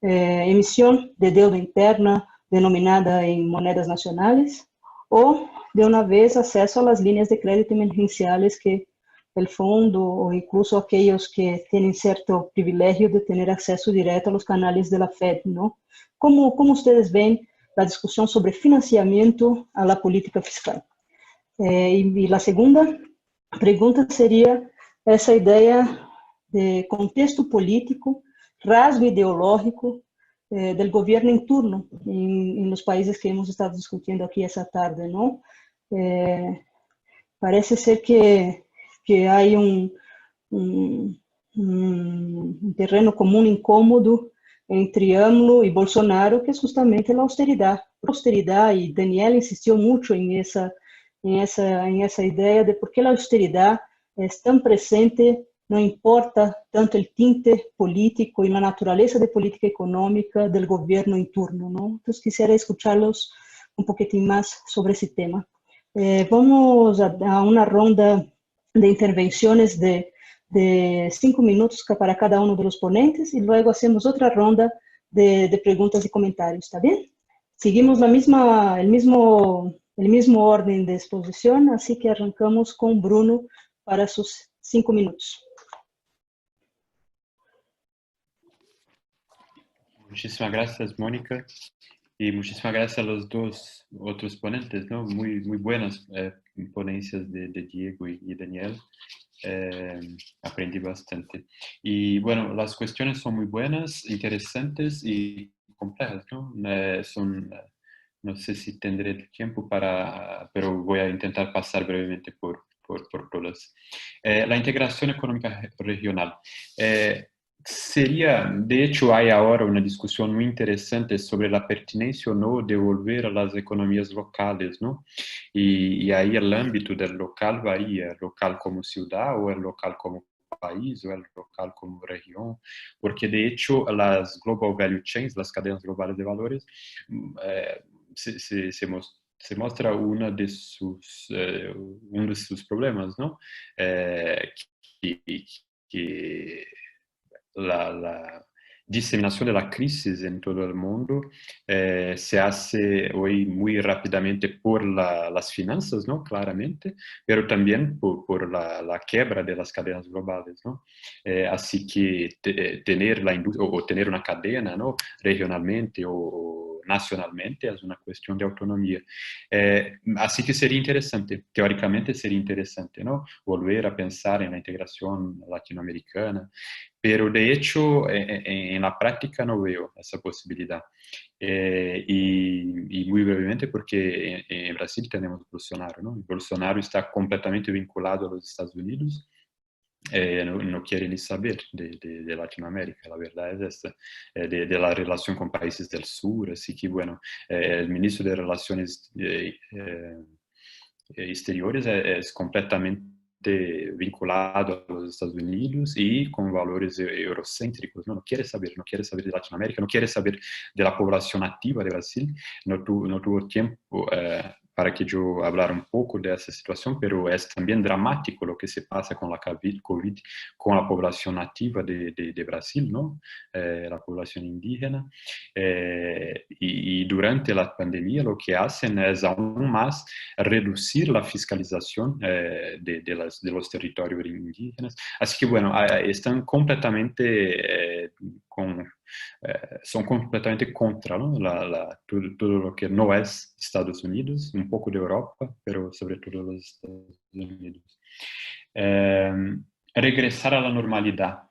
emisión de deuda interna denominada en monedas nacionales, o de una vez acceso a las líneas de crédito emergenciales que el fondo o incluso aquellos que tienen cierto privilegio de tener acceso directo a los canales de la Fed, ¿no? ¿Cómo ustedes ven la discusión sobre financiamiento a la política fiscal? Y la segunda pregunta sería esa idea de contexto político, rasgo ideológico del gobierno en turno en los países que hemos estado discutiendo aquí esa tarde, ¿no? Parece ser que hay un terreno común incómodo entre AMLO y Bolsonaro, que es justamente la austeridad. Y Daniel insistió mucho en esa idea de por qué la austeridad es tan presente, no importa tanto el tinte político y la naturaleza de política económica del gobierno en turno, ¿no? Entonces quisiera escucharlos un poquitín más sobre ese tema. Vamos a una ronda de intervenciones de 5 minutos para cada uno de los ponentes y luego hacemos otra ronda de preguntas y comentarios, ¿está bien? Seguimos el mismo orden de exposición, así que arrancamos con Bruno para sus 5 minutos. Muchísimas gracias, Mónica. Y muchísimas gracias a los dos otros ponentes, ¿no? Muy buenas ponencias de Diego y Daniel. Aprendí bastante. Y bueno, las cuestiones son muy buenas, interesantes y complejas, ¿no? No sé si tendré tiempo pero voy a intentar pasar brevemente por controles. La integración económica regional. Sería, de hecho, hay ahora una discusión muy interesante sobre la pertinencia o no de volver a las economías locales, ¿no? Y ahí el ámbito del local varía, el local como ciudad o el local como país o el local como región, porque de hecho las global value chains, las cadenas globales de valores, se muestra uno de sus problemas, ¿no? Que la diseminación de la crisis en todo el mundo se hace hoy muy rápidamente por las finanzas, ¿no? Claramente, pero también por la quiebra de las cadenas globales, ¿no? Así que tener la industria o tener una cadena, ¿no? Regionalmente o nacionalmente es una cuestión de autonomía. Así que sería interesante, teóricamente sería interesante, ¿no? Volver a pensar en la integración latinoamericana, pero de hecho en la práctica no veo esa posibilidad. Y muy brevemente porque en Brasil tenemos Bolsonaro, ¿no? Bolsonaro está completamente vinculado a los Estados Unidos. No quiere ni saber de Latinoamérica, la verdad es esta, de la relación con países del sur, así que bueno, el ministro de Relaciones Exteriores es completamente vinculado a los Estados Unidos y con valores eurocéntricos, ¿no? No quiere saber de Latinoamérica, no quiere saber de la población nativa de Brasil, no tuvo tiempo para que yo hablara un poco de esa situación, pero es también dramático lo que se pasa con la COVID, con la población nativa de Brasil, ¿no? La población indígena. Y durante la pandemia lo que hacen es aún más reducir la fiscalización de los territorios indígenas. Así que bueno, están completamente son completamente contra, ¿no? todo lo que no es Estados Unidos, un poco de Europa, pero sobre todo los Estados Unidos. Regresar a la normalidad.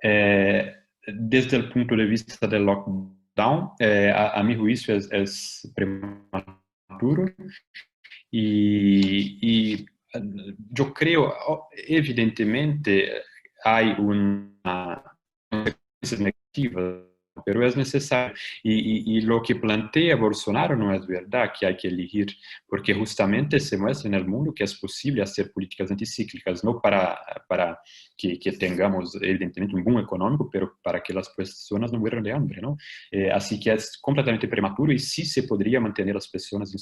Desde el punto de vista del lockdown, a mi juicio es prematuro y yo creo, evidentemente, hay una consecuencia negativa, pero es necesario. Y lo que plantea Bolsonaro no es verdad, que hay que elegir, porque justamente se muestra en el mundo que es posible hacer políticas anticíclicas, no para que tengamos, evidentemente, un boom económico, pero para que las personas no mueran de hambre, ¿no? Así que es completamente prematuro y sí se podría mantener las personas en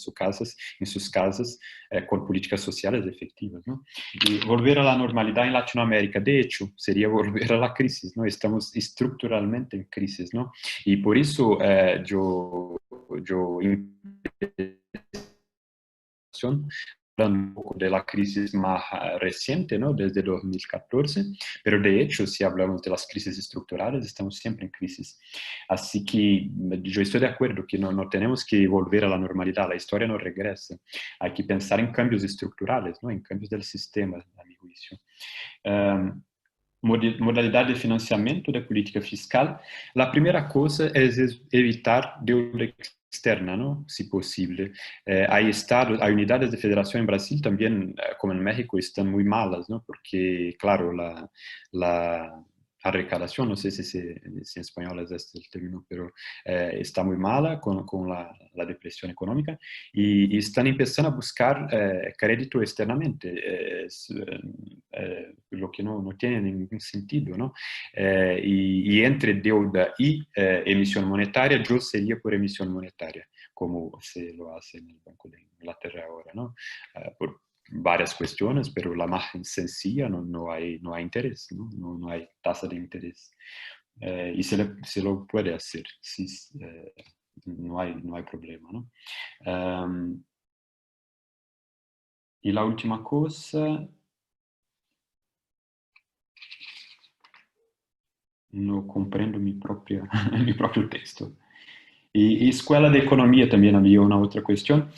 sus casas con políticas sociales efectivas, ¿no? Y volver a la normalidad en Latinoamérica, de hecho, sería volver a la crisis, ¿no? Estamos estructuralmente en crisis, ¿no? Y por eso yo hablando un poco de la crisis más reciente, ¿no? Desde 2014, pero de hecho, si hablamos de las crisis estructurales, estamos siempre en crisis. Así que yo estoy de acuerdo que no tenemos que volver a la normalidad, la historia no regresa. Hay que pensar en cambios estructurales, ¿no? En cambios del sistema, a mi juicio. Modalidad de financiamento de política fiscal. La primera cosa es evitar deuda externa, ¿no? Si posible. Hay estados, hay unidades de federación en Brasil también, como en México, están muy malas, ¿no? Porque, claro, la arrecadación, no sé si en español es este el término, pero está muy mala con la depresión económica y están empezando a buscar crédito externamente, lo que no tiene ningún sentido, ¿no? Y entre deuda y emisión monetaria, yo sería por emisión monetaria, como se lo hace en el Banco de Inglaterra ahora, ¿no? Por varias cuestiones, pero la más sencilla no hay interés, no hay tasa de interés. Y se lo puede hacer, sí, no hay problema, ¿no? Y la última cosa, no comprendo mi propio texto. Y escuela de economía también había una otra cuestión.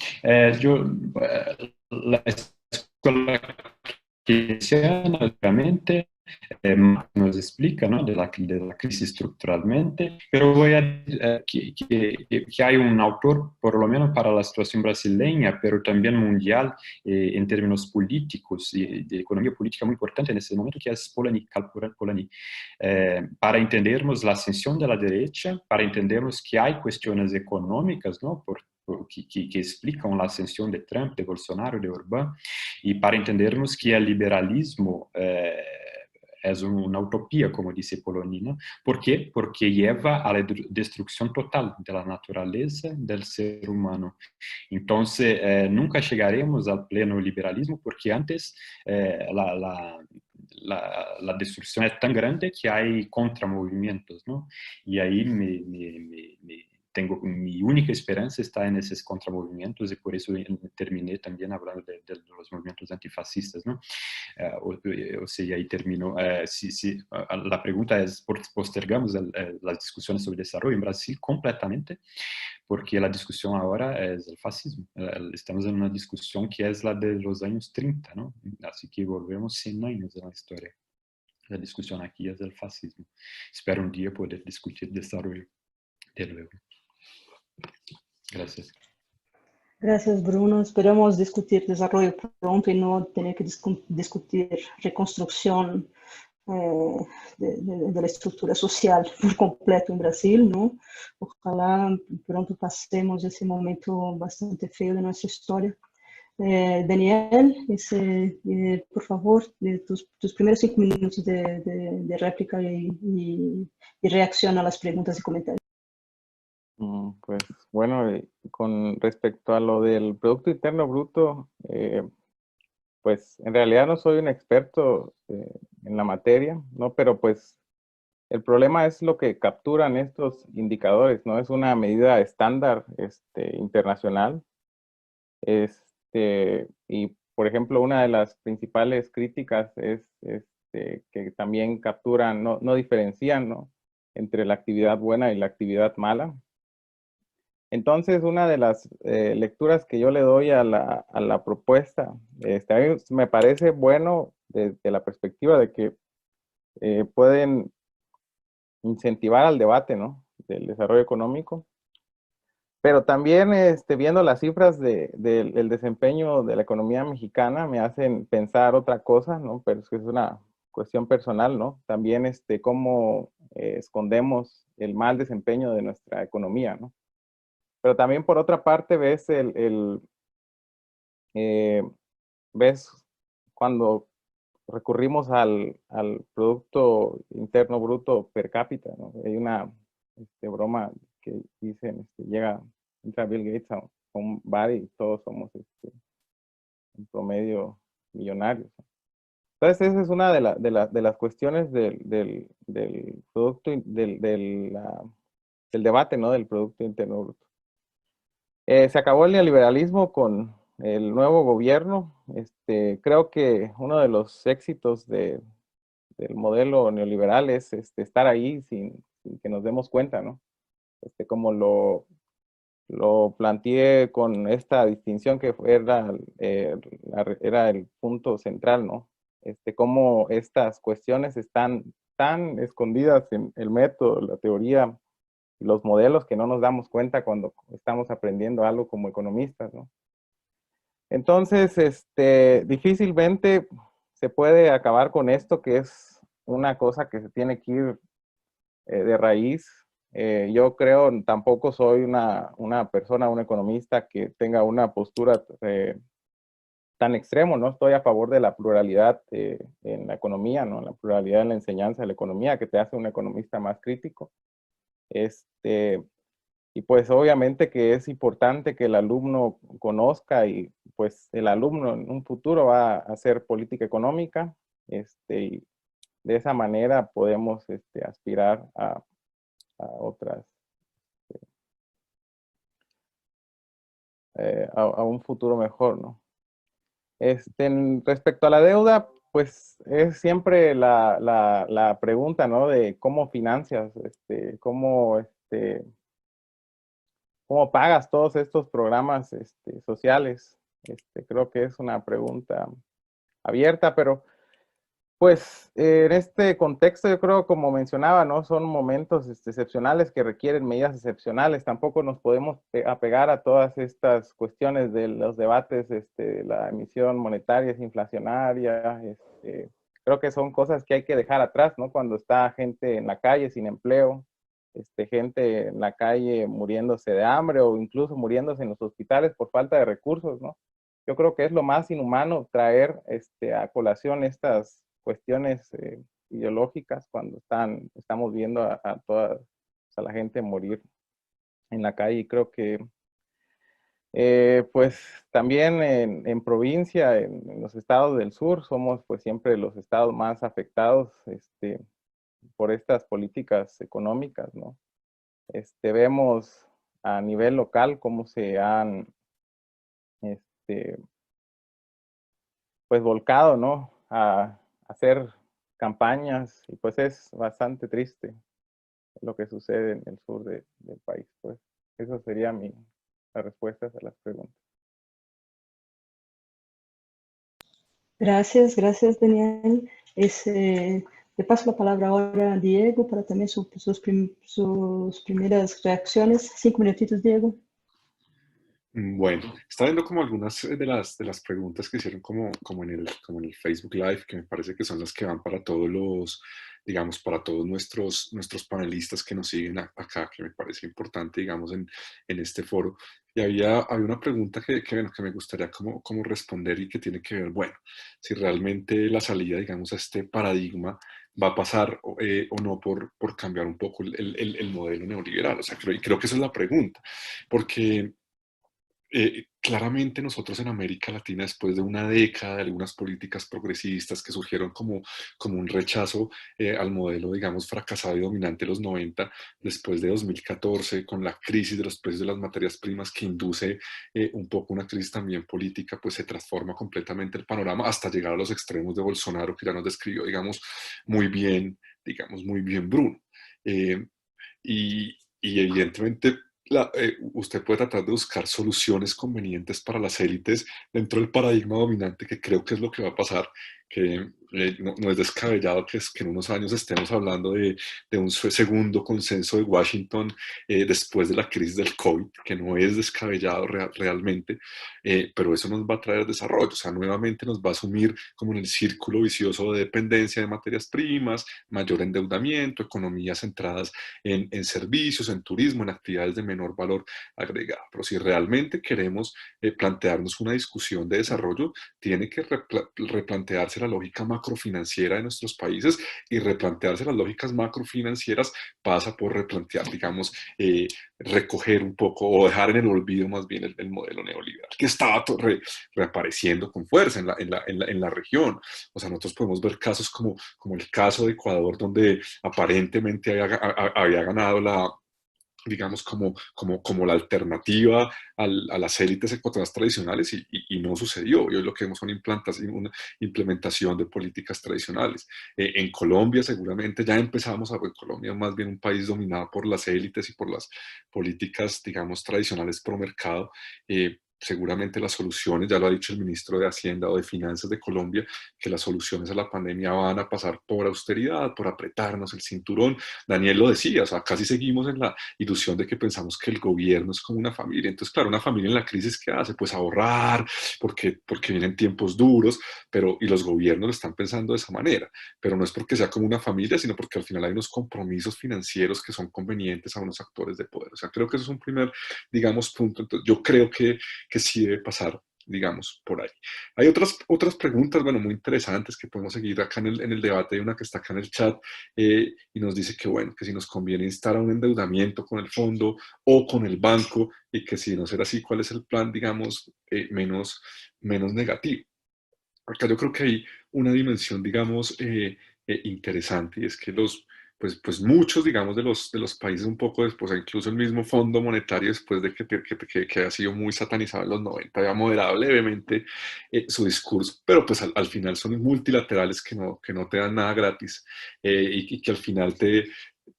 La escuela keynesiana, obviamente, nos explica, ¿no? de la crisis estructuralmente, pero voy a decir que hay un autor, por lo menos para la situación brasileña, pero también mundial en términos políticos y de economía política muy importante en ese momento, que es Polanyi, Polanyi. Para entendermos la ascensión de la derecha, para entendermos que hay cuestiones económicas, ¿no? Que explican la ascensión de Trump, de Bolsonaro, de Orbán, y para entendermos que el liberalismo es una utopía, como dice Polanyi, ¿no? ¿Por qué? Porque lleva a la destrucción total de la naturaleza del ser humano. Entonces, nunca llegaremos al pleno liberalismo porque antes la destrucción es tan grande que hay contramovimientos, ¿no? Y ahí tengo, mi única esperanza está en esos contramovimientos y por eso terminé también hablando de los movimientos antifascistas, ¿no? O sea, ahí termino. La pregunta es, ¿postergamos las discusiones sobre desarrollo en Brasil completamente? Porque la discusión ahora es el fascismo. Estamos en una discusión que es la de los años 30, ¿no? Así que volvemos 100 años en la historia. La discusión aquí es del fascismo. Espero un día poder discutir desarrollo de nuevo. Gracias. Gracias, Bruno. Esperamos discutir desarrollo pronto y no tener que discutir reconstrucción de la estructura social por completo en Brasil, ¿no? Ojalá pronto pasemos ese momento bastante feo de nuestra historia. Daniel, por favor, tus primeros 5 minutos de réplica y reacción a las preguntas y comentarios. Pues bueno, con respecto a lo del Producto Interno Bruto, pues en realidad no soy un experto en la materia, ¿no? Pero pues el problema es lo que capturan estos indicadores, ¿no? Es una medida estándar internacional. Y por ejemplo, una de las principales críticas es que también capturan, no diferencian, ¿no? Entre la actividad buena y la actividad mala. Entonces, una de las lecturas que yo le doy a la propuesta, a mí me parece bueno desde la perspectiva de que pueden incentivar al debate, ¿no? Del desarrollo económico. Pero también viendo las cifras del desempeño de la economía mexicana me hacen pensar otra cosa, ¿no? Pero es una cuestión personal, ¿no? También cómo escondemos el mal desempeño de nuestra economía, ¿no? Pero también por otra parte ves ves cuando recurrimos al Producto Interno Bruto per cápita, ¿no? Hay una broma que dicen, entra Bill Gates a un bar y todos somos en promedio millonarios, ¿no? Entonces esa es una de las cuestiones del producto, del debate, ¿no? Del Producto Interno Bruto. Se acabó el neoliberalismo con el nuevo gobierno. Creo que uno de los éxitos del modelo neoliberal es estar ahí sin que nos demos cuenta, ¿no? Como lo planteé con esta distinción que era el punto central, ¿no? Cómo estas cuestiones están tan escondidas en el método, la teoría y los modelos que no nos damos cuenta cuando estamos aprendiendo algo como economistas, ¿no? Entonces, difícilmente se puede acabar con esto, que es una cosa que se tiene que ir de raíz. Yo creo, tampoco soy una persona, un economista que tenga una postura tan extremo, ¿no? Estoy a favor de la pluralidad en la economía, ¿no? La pluralidad en la enseñanza de la economía, que te hace un economista más crítico. Y pues obviamente que es importante que el alumno conozca y pues el alumno en un futuro va a hacer política económica, y de esa manera podemos aspirar a otras, a un futuro mejor, ¿no? Respecto a la deuda, pues es siempre la pregunta, ¿no? De cómo financias, cómo pagas todos estos programas sociales. Creo que es una pregunta abierta, pero Pues en este contexto yo creo, como mencionaba, ¿no? Son momentos excepcionales que requieren medidas excepcionales. Tampoco nos podemos apegar a todas estas cuestiones de los debates, la emisión monetaria es inflacionaria. Creo que son cosas que hay que dejar atrás, ¿no? Cuando está gente en la calle sin empleo, gente en la calle muriéndose de hambre o incluso muriéndose en los hospitales por falta de recursos, ¿no? Yo creo que es lo más inhumano traer a colación estas cuestiones ideológicas cuando estamos viendo a toda a la gente morir en la calle. Y creo que pues también en provincia, en los estados del sur, somos pues siempre los estados más afectados por estas políticas económicas, ¿no? Vemos a nivel local cómo se han este, pues volcado, ¿no? A hacer campañas y pues es bastante triste lo que sucede en el sur del país. Pues eso sería la respuesta a las preguntas. Gracias, gracias Daniel. Le paso la palabra ahora a Diego para también sus primeras reacciones. 5 minutitos, Diego. Bueno, está viendo como algunas de las preguntas que hicieron como en el Facebook Live, que me parece que son las que van para todos digamos, para todos nuestros panelistas que nos siguen acá, que me parece importante, digamos, en este foro. Y había una pregunta bueno, que me gustaría como responder y que tiene que ver, bueno, si realmente la salida, digamos, a este paradigma va a pasar o no por cambiar un poco el modelo neoliberal. O sea, creo que esa es la pregunta, porque claramente nosotros en América Latina, después de una década de algunas políticas progresistas que surgieron como un rechazo al modelo, digamos, fracasado y dominante de los 90, después de 2014, con la crisis de los precios de las materias primas que induce un poco una crisis también política, pues se transforma completamente el panorama hasta llegar a los extremos de Bolsonaro, que ya nos describió, digamos, muy bien Bruno. Eh, y evidentemente usted puede tratar de buscar soluciones convenientes para las élites dentro del paradigma dominante, que creo que es lo que va a pasar, que no es descabellado que en unos años estemos hablando de un segundo consenso de Washington después de la crisis del COVID, que no es descabellado realmente, pero eso nos va a traer desarrollo. O sea, nuevamente nos va a sumir como en el círculo vicioso de dependencia de materias primas, mayor endeudamiento, economías centradas en servicios, en turismo, en actividades de menor valor agregado. Pero si realmente queremos plantearnos una discusión de desarrollo, tiene que replantearse la lógica macrofinanciera de nuestros países, y replantearse las lógicas macrofinancieras pasa por replantear, digamos, recoger un poco o dejar en el olvido más bien el modelo neoliberal, que estaba reapareciendo con fuerza en la región. O sea, nosotros podemos ver casos como el caso de Ecuador, donde aparentemente había ganado digamos, como la alternativa a las élites ecuatorianas tradicionales, y no sucedió. Y hoy lo que vemos son una implementación de políticas tradicionales. En Colombia seguramente ya empezamos a ver Colombia más bien un país dominado por las élites y por las políticas, digamos, tradicionales pro mercado. Seguramente las soluciones, ya lo ha dicho el ministro de Hacienda o de Finanzas de Colombia, que las soluciones a la pandemia van a pasar por austeridad, por apretarnos el cinturón. Daniel lo decía, o sea, casi seguimos en la ilusión de que pensamos que el gobierno es como una familia. Entonces, claro, una familia en la crisis, ¿qué hace? Pues ahorrar, porque vienen tiempos duros, y los gobiernos lo están pensando de esa manera. Pero no es porque sea como una familia, sino porque al final hay unos compromisos financieros que son convenientes a unos actores de poder. O sea, creo que eso es un primer, digamos, punto. Entonces, yo creo que sí debe pasar, digamos, por ahí. Hay otras preguntas, bueno, muy interesantes que podemos seguir acá en el debate. Hay una que está acá en el chat y nos dice que, bueno, que si nos conviene instar a un endeudamiento con el fondo o con el banco, y que si no será así, ¿cuál es el plan, digamos, menos negativo? Acá yo creo que hay una dimensión, digamos, interesante, y es que pues muchos, digamos, de los países un poco después, incluso el mismo Fondo Monetario, después de que ha sido muy satanizado en los 90, había moderado levemente su discurso, pero pues al final son multilaterales que no te dan nada gratis, y que al final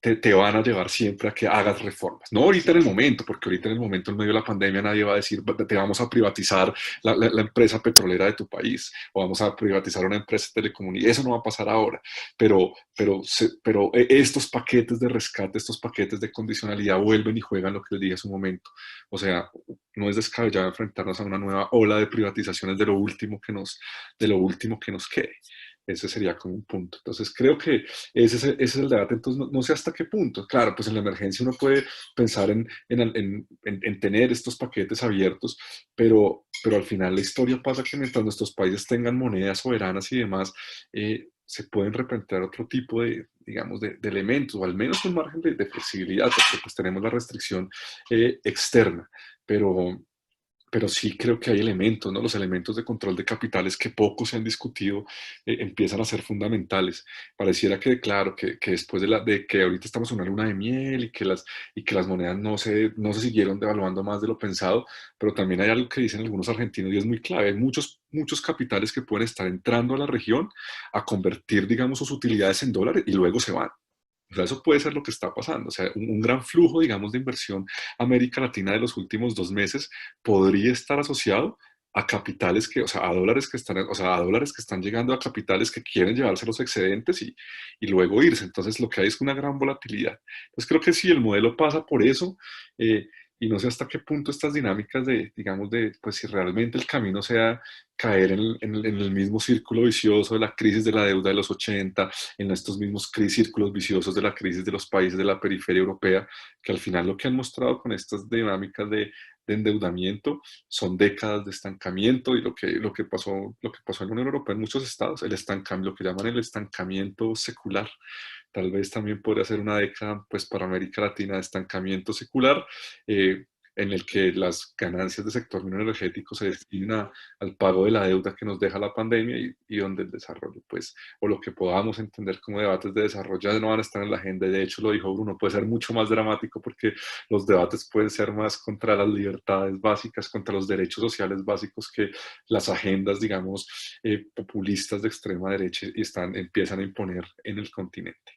te van a llevar siempre a que hagas reformas. No ahorita en el momento, porque ahorita en el momento, en medio de la pandemia, nadie va a decir, te vamos a privatizar la empresa petrolera de tu país, o vamos a privatizar una empresa de telecomunicaciones. Eso no va a pasar ahora, pero estos paquetes de rescate, estos paquetes de condicionalidad vuelven y juegan lo que les dije hace un momento. O sea, no es descabellado enfrentarnos a una nueva ola de privatizaciones de lo último que nos quede. Ese sería como un punto. Entonces, creo que ese es el debate. Entonces, no sé hasta qué punto. Claro, pues en la emergencia uno puede pensar en tener estos paquetes abiertos, pero al final la historia pasa que mientras nuestros países tengan monedas soberanas y demás, se pueden replantear otro tipo de, digamos, de elementos, o al menos un margen de flexibilidad, porque pues tenemos la restricción externa, pero sí creo que hay elementos, ¿no? Los elementos de control de capitales que poco se han discutido empiezan a ser fundamentales. Pareciera que, claro, que después de que ahorita estamos en una luna de miel y que las monedas no se siguieron devaluando más de lo pensado, pero también hay algo que dicen algunos argentinos y es muy clave. Hay muchos capitales que pueden estar entrando a la región a convertir, digamos, sus utilidades en dólares y luego se van. O sea, eso puede ser lo que está pasando. O sea, un gran flujo, digamos, de inversión a América Latina de los últimos 2 meses podría estar asociado a capitales que, o sea, a dólares que están, o sea, a dólares que están llegando a capitales que quieren llevarse los excedentes y luego irse. Entonces, lo que hay es una gran volatilidad. Entonces, creo que sí, el modelo pasa por eso. Y no sé hasta qué punto estas dinámicas de, digamos, pues si realmente el camino sea caer en el mismo círculo vicioso de la crisis de la deuda de los 80, en estos mismos círculos viciosos de la crisis de los países de la periferia europea, que al final lo que han mostrado con estas dinámicas de endeudamiento son décadas de estancamiento y lo que pasó en la Unión Europea en muchos estados, lo que llaman el estancamiento secular. Tal vez también podría ser una década, pues, para América Latina de estancamiento secular, en el que las ganancias del sector minero energético se destinan al pago de la deuda que nos deja la pandemia y donde el desarrollo, pues, o lo que podamos entender como debates de desarrollo ya no van a estar en la agenda. De hecho, lo dijo Bruno, puede ser mucho más dramático porque los debates pueden ser más contra las libertades básicas, contra los derechos sociales básicos que las agendas, digamos, populistas de extrema derecha y empiezan a imponer en el continente.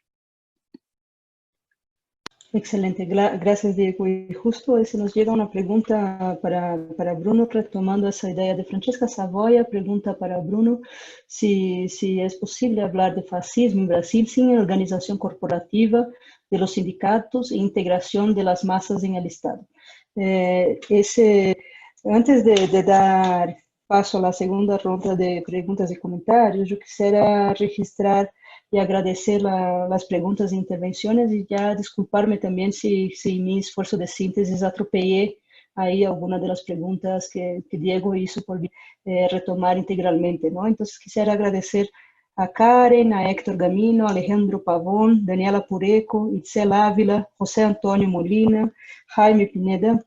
Excelente, gracias Diego. Y justo se nos llega una pregunta para Bruno, retomando esa idea de Francesca Savoia, pregunta para Bruno si es posible hablar de fascismo en Brasil sin organización corporativa de los sindicatos e integración de las masas en el Estado. Antes de dar paso a la segunda ronda de preguntas y comentarios, yo quisiera registrar y agradecer las preguntas e intervenciones y ya disculparme también si mi esfuerzo de síntesis atropellé ahí alguna de las preguntas que Diego hizo por retomar integralmente, ¿no? Entonces quisiera agradecer a Karen, a Héctor Gamino, Alejandro Pavón, Daniela Pureco, Itzel Ávila, José Antonio Molina, Jaime Pineda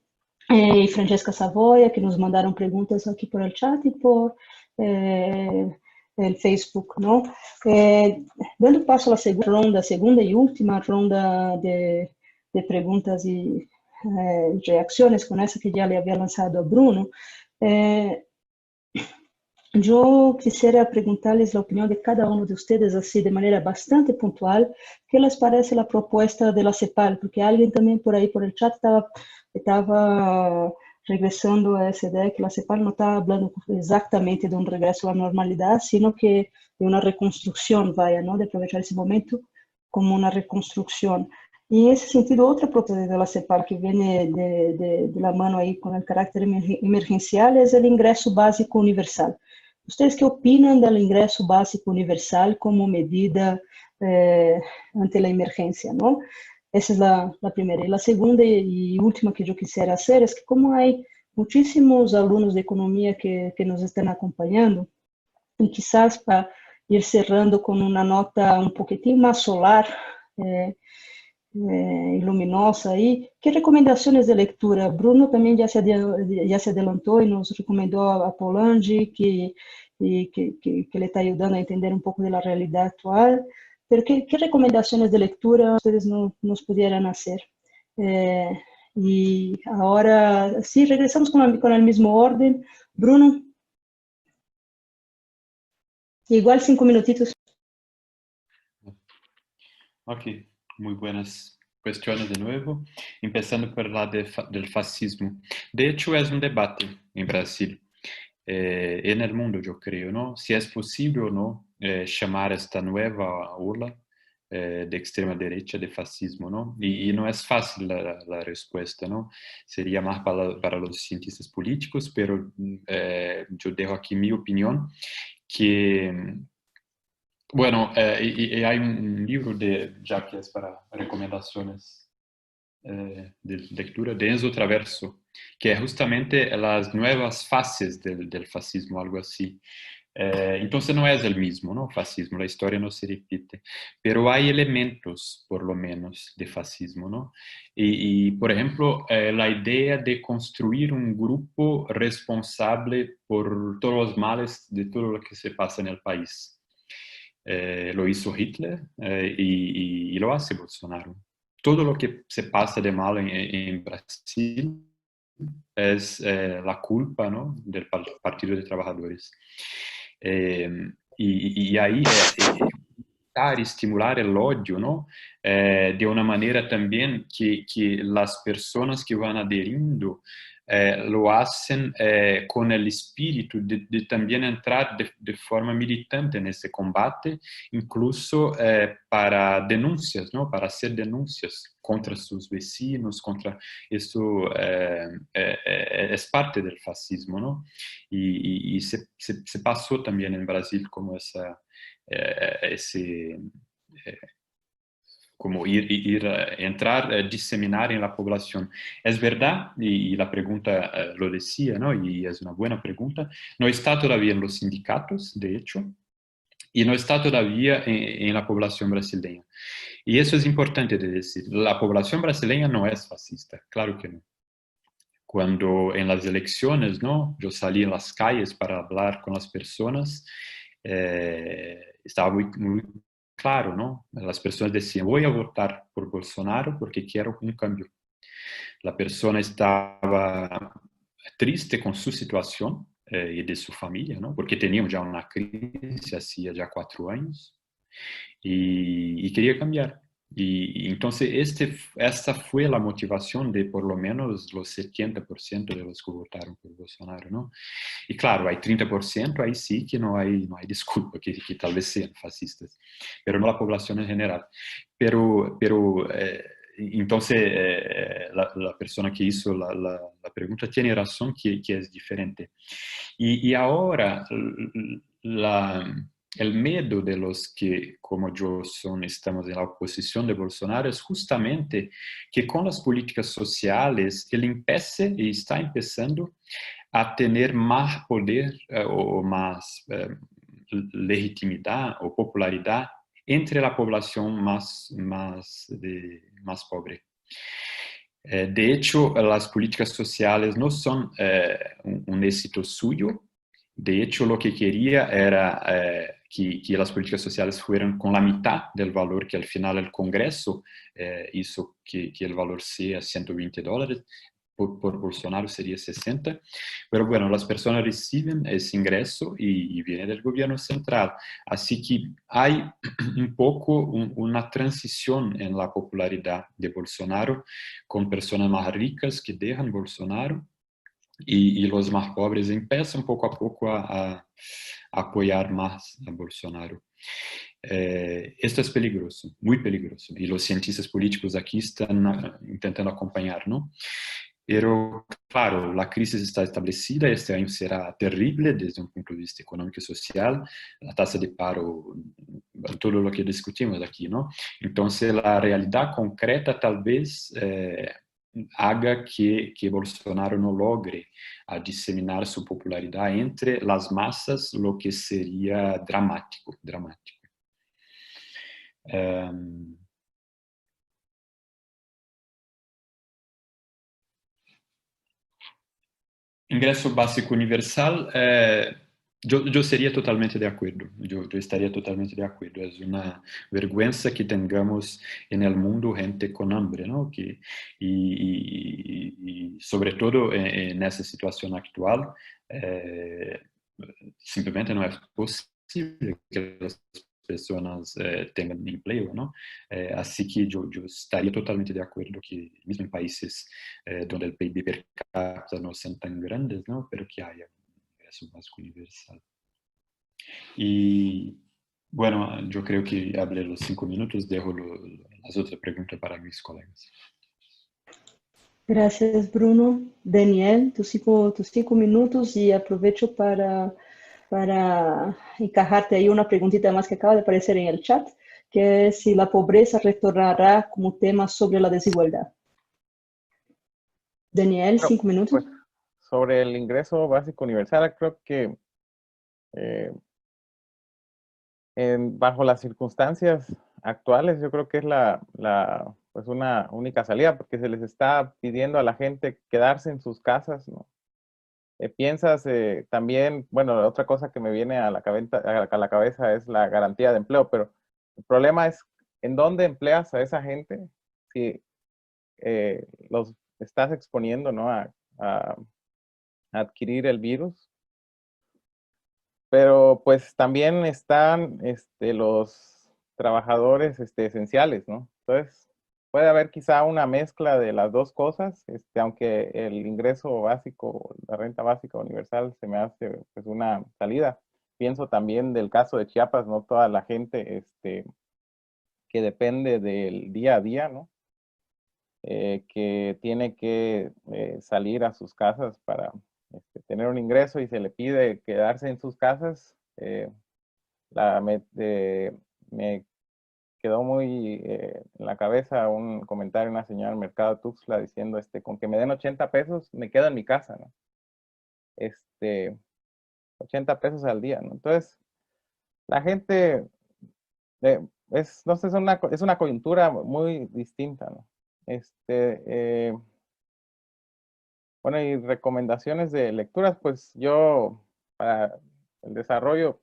y Francesca Savoia, que nos mandaron preguntas aquí por el chat y por el Facebook, ¿no? Dando paso a la segunda y última ronda de preguntas y reacciones con esa que ya le había lanzado a Bruno, yo quisiera preguntarles la opinión de cada uno de ustedes, así de manera bastante puntual, ¿qué les parece la propuesta de la CEPAL? Porque alguien también por ahí, por el chat, estaba regresando a esa idea que la CEPAL no está hablando exactamente de un regreso a la normalidad, sino que de una reconstrucción, vaya, ¿no? De aprovechar ese momento como una reconstrucción. Y en ese sentido, otra propuesta de la CEPAL que viene de la mano ahí con el carácter emergencial es el ingreso básico universal. ¿Ustedes qué opinan del ingreso básico universal como medida ante la emergencia, ¿no? Esa es la primera. Y la segunda y última que yo quisiera hacer es que como hay muchísimos alumnos de economía que nos están acompañando, y quizás para ir cerrando con una nota un poquitín más solar y luminosa ahí, ¿qué recomendaciones de lectura? Bruno también ya se adelantó y nos recomendó a Polanyi, que le está ayudando a entender un poco de la realidad actual. Pero ¿qué recomendaciones de lectura ustedes nos pudieran hacer? Y ahora sí, regresamos con el mismo orden. Bruno, igual 5 minutitos. Ok, Muy buenas cuestiones de nuevo, empezando por la del fascismo. De hecho, es un debate en Brasil, en el mundo, yo creo, ¿no? Si es posible o no llamar esta nueva ola de extrema derecha de fascismo, ¿no? Y no es fácil la respuesta, ¿no? Sería más para los cientistas políticos, pero yo dejo aquí mi opinión, que bueno, y hay un libro ya que es para recomendaciones de lectura, de Enzo Traverso, que es justamente las nuevas fases del fascismo, algo así. Entonces no es el mismo, ¿no? Fascismo, la historia no se repite, pero hay elementos, por lo menos, de fascismo, ¿no? Por ejemplo, la idea de construir un grupo responsable por todos los males de todo lo que se pasa en el país. Lo hizo Hitler y lo hace Bolsonaro. Todo lo que se pasa de malo en Brasil es la culpa, ¿no?, del Partido de Trabajadores. Y ahí estimular el odio, ¿no? De una manera también que las personas que van adheriendo lo hacen con el espíritu de también entrar de forma militante en ese combate, incluso para denuncias, ¿no? Para hacer denuncias contra sus vecinos, contra eso es parte del fascismo, ¿no? Y se pasó también en Brasil como ese como entrar, diseminar en la población. Es verdad, y la pregunta lo decía, ¿no? Y es una buena pregunta, no está todavía en los sindicatos, de hecho, y no está todavía en la población brasileña. Y eso es importante de decir, la población brasileña no es fascista, claro que no. Cuando en las elecciones, ¿no?, yo salí en las calles para hablar con las personas, estaba muy claro, ¿no? Las personas decían, voy a votar por Bolsonaro porque quiero un cambio. La persona estaba triste con su situación y de su familia, ¿no? Porque tenían ya una crisis hacía ya 4 años y quería cambiar. Y entonces esta fue la motivación de por lo menos los 70% de los que votaron por Bolsonaro, ¿no? Y claro, hay 30% ahí sí que no hay disculpa, que tal vez sean fascistas, pero no la población en general. Pero entonces la persona que hizo la pregunta tiene razón que es diferente. Y ahora el miedo de los que, como yo, estamos en la oposición de Bolsonaro es justamente que con las políticas sociales él empiece y está empezando a tener más poder o más legitimidad o popularidad entre la población más pobre. De hecho, las políticas sociales no son un éxito suyo. De hecho, lo que quería era que las políticas sociales fueran con la mitad del valor que al final el Congreso hizo que el valor sea $120. Por Bolsonaro sería 60, pero bueno, las personas reciben ese ingreso y viene del gobierno central. Así que hay un poco una transición en la popularidad de Bolsonaro, con personas más ricas que dejan Bolsonaro y los más pobres empiezan poco a poco a apoyar más a Bolsonaro. Esto es peligroso, muy peligroso, y los cientistas políticos aquí están intentando acompañar, ¿no? Pero, claro, la crisis está establecida, este año será terrible desde un punto de vista económico y social, la tasa de paro, todo lo que discutimos aquí, ¿no? Entonces, la realidad concreta tal vez haga que Bolsonaro no logre diseminar su popularidad entre las masas, lo que sería dramático. Ingreso básico universal, yo sería totalmente de acuerdo, yo estaría totalmente de acuerdo. Es una vergüenza que tengamos en el mundo gente con hambre, ¿no? Y sobre todo en esa situación actual, simplemente no es posible que las personas tengan empleo, ¿no? Así que yo estaría totalmente de acuerdo que, mismo en países donde el PIB per cápita no son tan grandes, ¿no? Pero que haya un ingreso básico universal. Y bueno, yo creo que hablé los 5 minutos, dejo las otras preguntas para mis colegas. Gracias, Bruno. Daniel, tus cinco minutos y aprovecho para encajarte ahí una preguntita más que acaba de aparecer en el chat, que es si la pobreza retornará como tema sobre la desigualdad. Daniel, Bueno, 5 minutos. pues sobre el ingreso básico universal, creo que bajo las circunstancias actuales, yo creo que es pues una única salida, porque se les está pidiendo a la gente quedarse en sus casas, ¿no? Piensas también, bueno, otra cosa que me viene a la cabeza es la garantía de empleo, pero el problema es en dónde empleas a esa gente si los estás exponiendo, ¿no? a adquirir el virus. Pero pues también están los trabajadores esenciales, ¿no? Entonces, puede haber quizá una mezcla de las dos cosas, aunque el ingreso básico, la renta básica universal se me hace pues una salida. Pienso también del caso de Chiapas, ¿no? Toda la gente que depende del día a día, ¿no? Que tiene que salir a sus casas para tener un ingreso y se le pide quedarse en sus casas. Me quedó muy en la cabeza un comentario de una señora del mercado Tuxtla diciendo, con que me den 80 pesos, me quedo en mi casa, ¿no? 80 pesos al día, ¿no? Entonces, la gente, no sé, es una coyuntura muy distinta, ¿no? Bueno, y recomendaciones de lecturas, pues yo, para el desarrollo,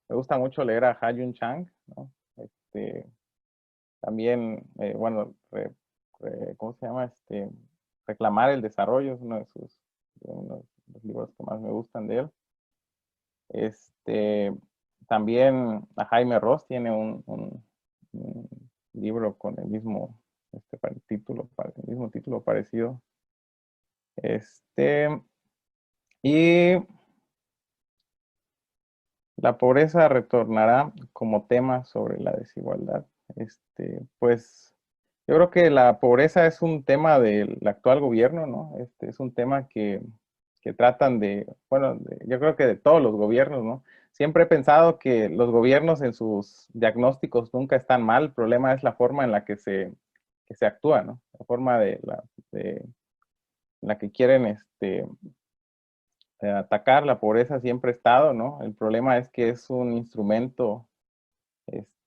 me gusta mucho leer a Ha-Joon Chang, ¿no? También, bueno, ¿cómo se llama? Reclamar el desarrollo es uno de los libros que más me gustan de él. También a Jaime Ross tiene un libro con el mismo título parecido. Y la pobreza retornará como tema sobre la desigualdad. Pues yo creo que la pobreza es un tema del actual gobierno, ¿no? Es un tema que tratan bueno, yo creo que de todos los gobiernos, ¿no? Siempre he pensado que los gobiernos en sus diagnósticos nunca están mal, el problema es la forma en la que se actúa, ¿no? La forma en la que quieren atacar la pobreza siempre ha estado, ¿no? El problema es que es un instrumento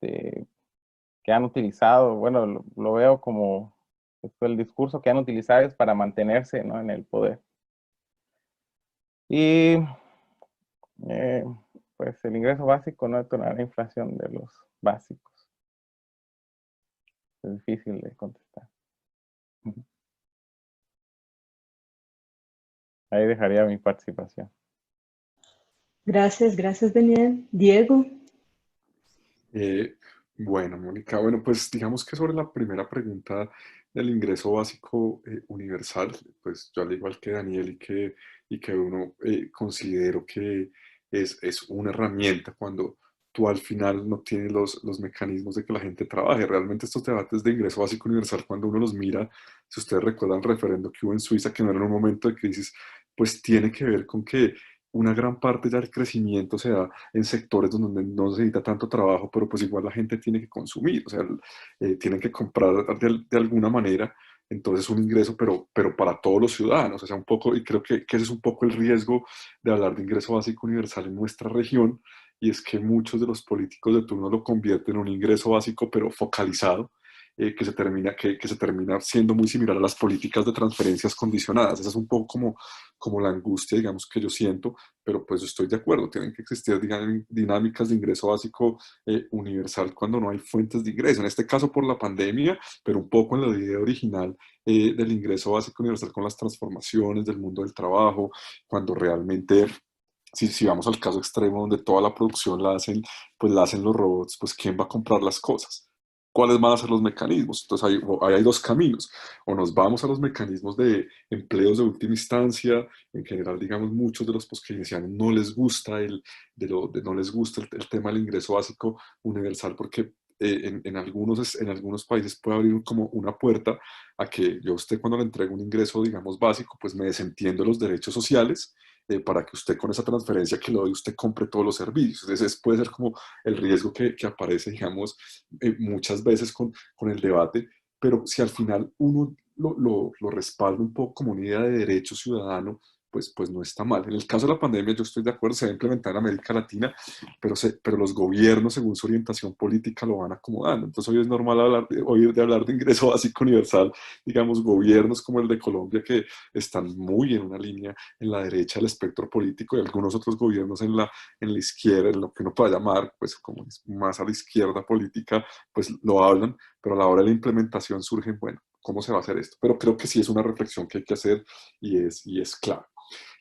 que han utilizado, bueno, lo veo como el discurso que han utilizado es para mantenerse, ¿no? En el poder. Y pues el ingreso básico no detonará la inflación de los básicos. Es difícil de contestar. Ahí dejaría mi participación. Gracias, gracias, Daniel. Diego. Bueno, Mónica, bueno, pues digamos que sobre la primera pregunta del ingreso básico universal, pues yo al igual que Daniel y que uno considero que es una herramienta cuando tú al final no tienes los mecanismos de que la gente trabaje. Realmente estos debates de ingreso básico universal, cuando uno los mira, si ustedes recuerdan el referendo que hubo en Suiza, que no era en un momento de crisis, pues tiene que ver con que una gran parte ya del crecimiento se da en sectores donde no se necesita tanto trabajo, pero pues igual la gente tiene que consumir, o sea, tienen que comprar de alguna manera, entonces un ingreso, pero para todos los ciudadanos, o sea, un poco, y creo que ese es un poco el riesgo de hablar de ingreso básico universal en nuestra región, y es que muchos de los políticos de turno lo convierten en un ingreso básico, pero focalizado, que se termina siendo muy similar a las políticas de transferencias condicionadas. Esa es un poco como la angustia, digamos, que yo siento, pero pues estoy de acuerdo, tienen que existir dinámicas de ingreso básico universal cuando no hay fuentes de ingreso, en este caso por la pandemia, pero un poco en la idea original del ingreso básico universal con las transformaciones del mundo del trabajo, cuando realmente si vamos al caso extremo donde toda la producción pues la hacen los robots, pues ¿quién va a comprar las cosas? ¿Cuáles van a ser los mecanismos? Entonces hay dos caminos. O nos vamos a los mecanismos de empleos de última instancia. En general, digamos, muchos de los keynesianos no les gusta no les gusta el tema del ingreso básico universal porque en algunos países puede abrir como una puerta a que yo a usted cuando le entrego un ingreso, digamos, básico, pues me desentiendo de los derechos sociales para que usted con esa transferencia que le doy, usted compre todos los servicios. Entonces, puede ser como el riesgo que aparece, digamos, muchas veces con el debate, pero si al final uno lo respalda un poco como una idea de derecho ciudadano, pues no está mal. En el caso de la pandemia, yo estoy de acuerdo, se va a implementar en América Latina, pero los gobiernos, según su orientación política, lo van acomodando. Entonces, hoy es normal oír de hablar de ingreso básico universal, digamos, gobiernos como el de Colombia, que están muy en una línea en la derecha del espectro político, y algunos otros gobiernos en la izquierda, en lo que uno puede llamar, pues, como más a la izquierda política, pues lo hablan, pero a la hora de la implementación surgen, bueno, ¿cómo se va a hacer esto? Pero creo que sí es una reflexión que hay que hacer y es clave.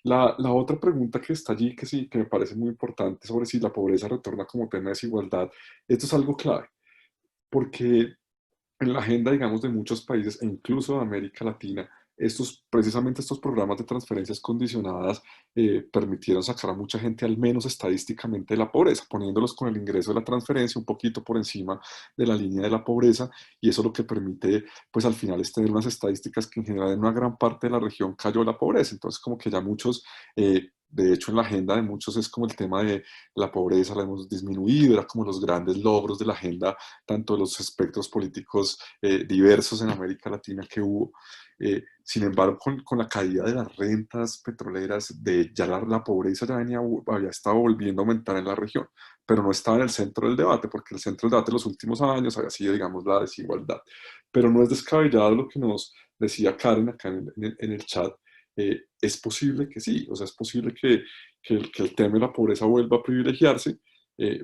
La otra pregunta que está allí, que sí, que me parece muy importante, sobre si la pobreza retorna como tema de desigualdad, esto es algo clave, porque en la agenda, digamos, de muchos países e incluso de América Latina, precisamente estos programas de transferencias condicionadas permitieron sacar a mucha gente, al menos estadísticamente, de la pobreza, poniéndolos con el ingreso de la transferencia un poquito por encima de la línea de la pobreza, y eso lo que permite, pues al final, es tener unas estadísticas que en general en una gran parte de la región cayó la pobreza. Entonces, como que ya muchos... de hecho, en la agenda de muchos es como el tema de la pobreza la hemos disminuido, era como los grandes logros de la agenda, tanto de los espectros políticos diversos en América Latina que hubo. Sin embargo, con la caída de las rentas petroleras, ya la pobreza ya había estado volviendo a aumentar en la región, pero no estaba en el centro del debate, porque el centro del debate en los últimos años había sido, digamos, la desigualdad. Pero no es descabellado lo que nos decía Karen acá en el chat. Es posible que sí, o sea, es posible que el tema de la pobreza vuelva a privilegiarse,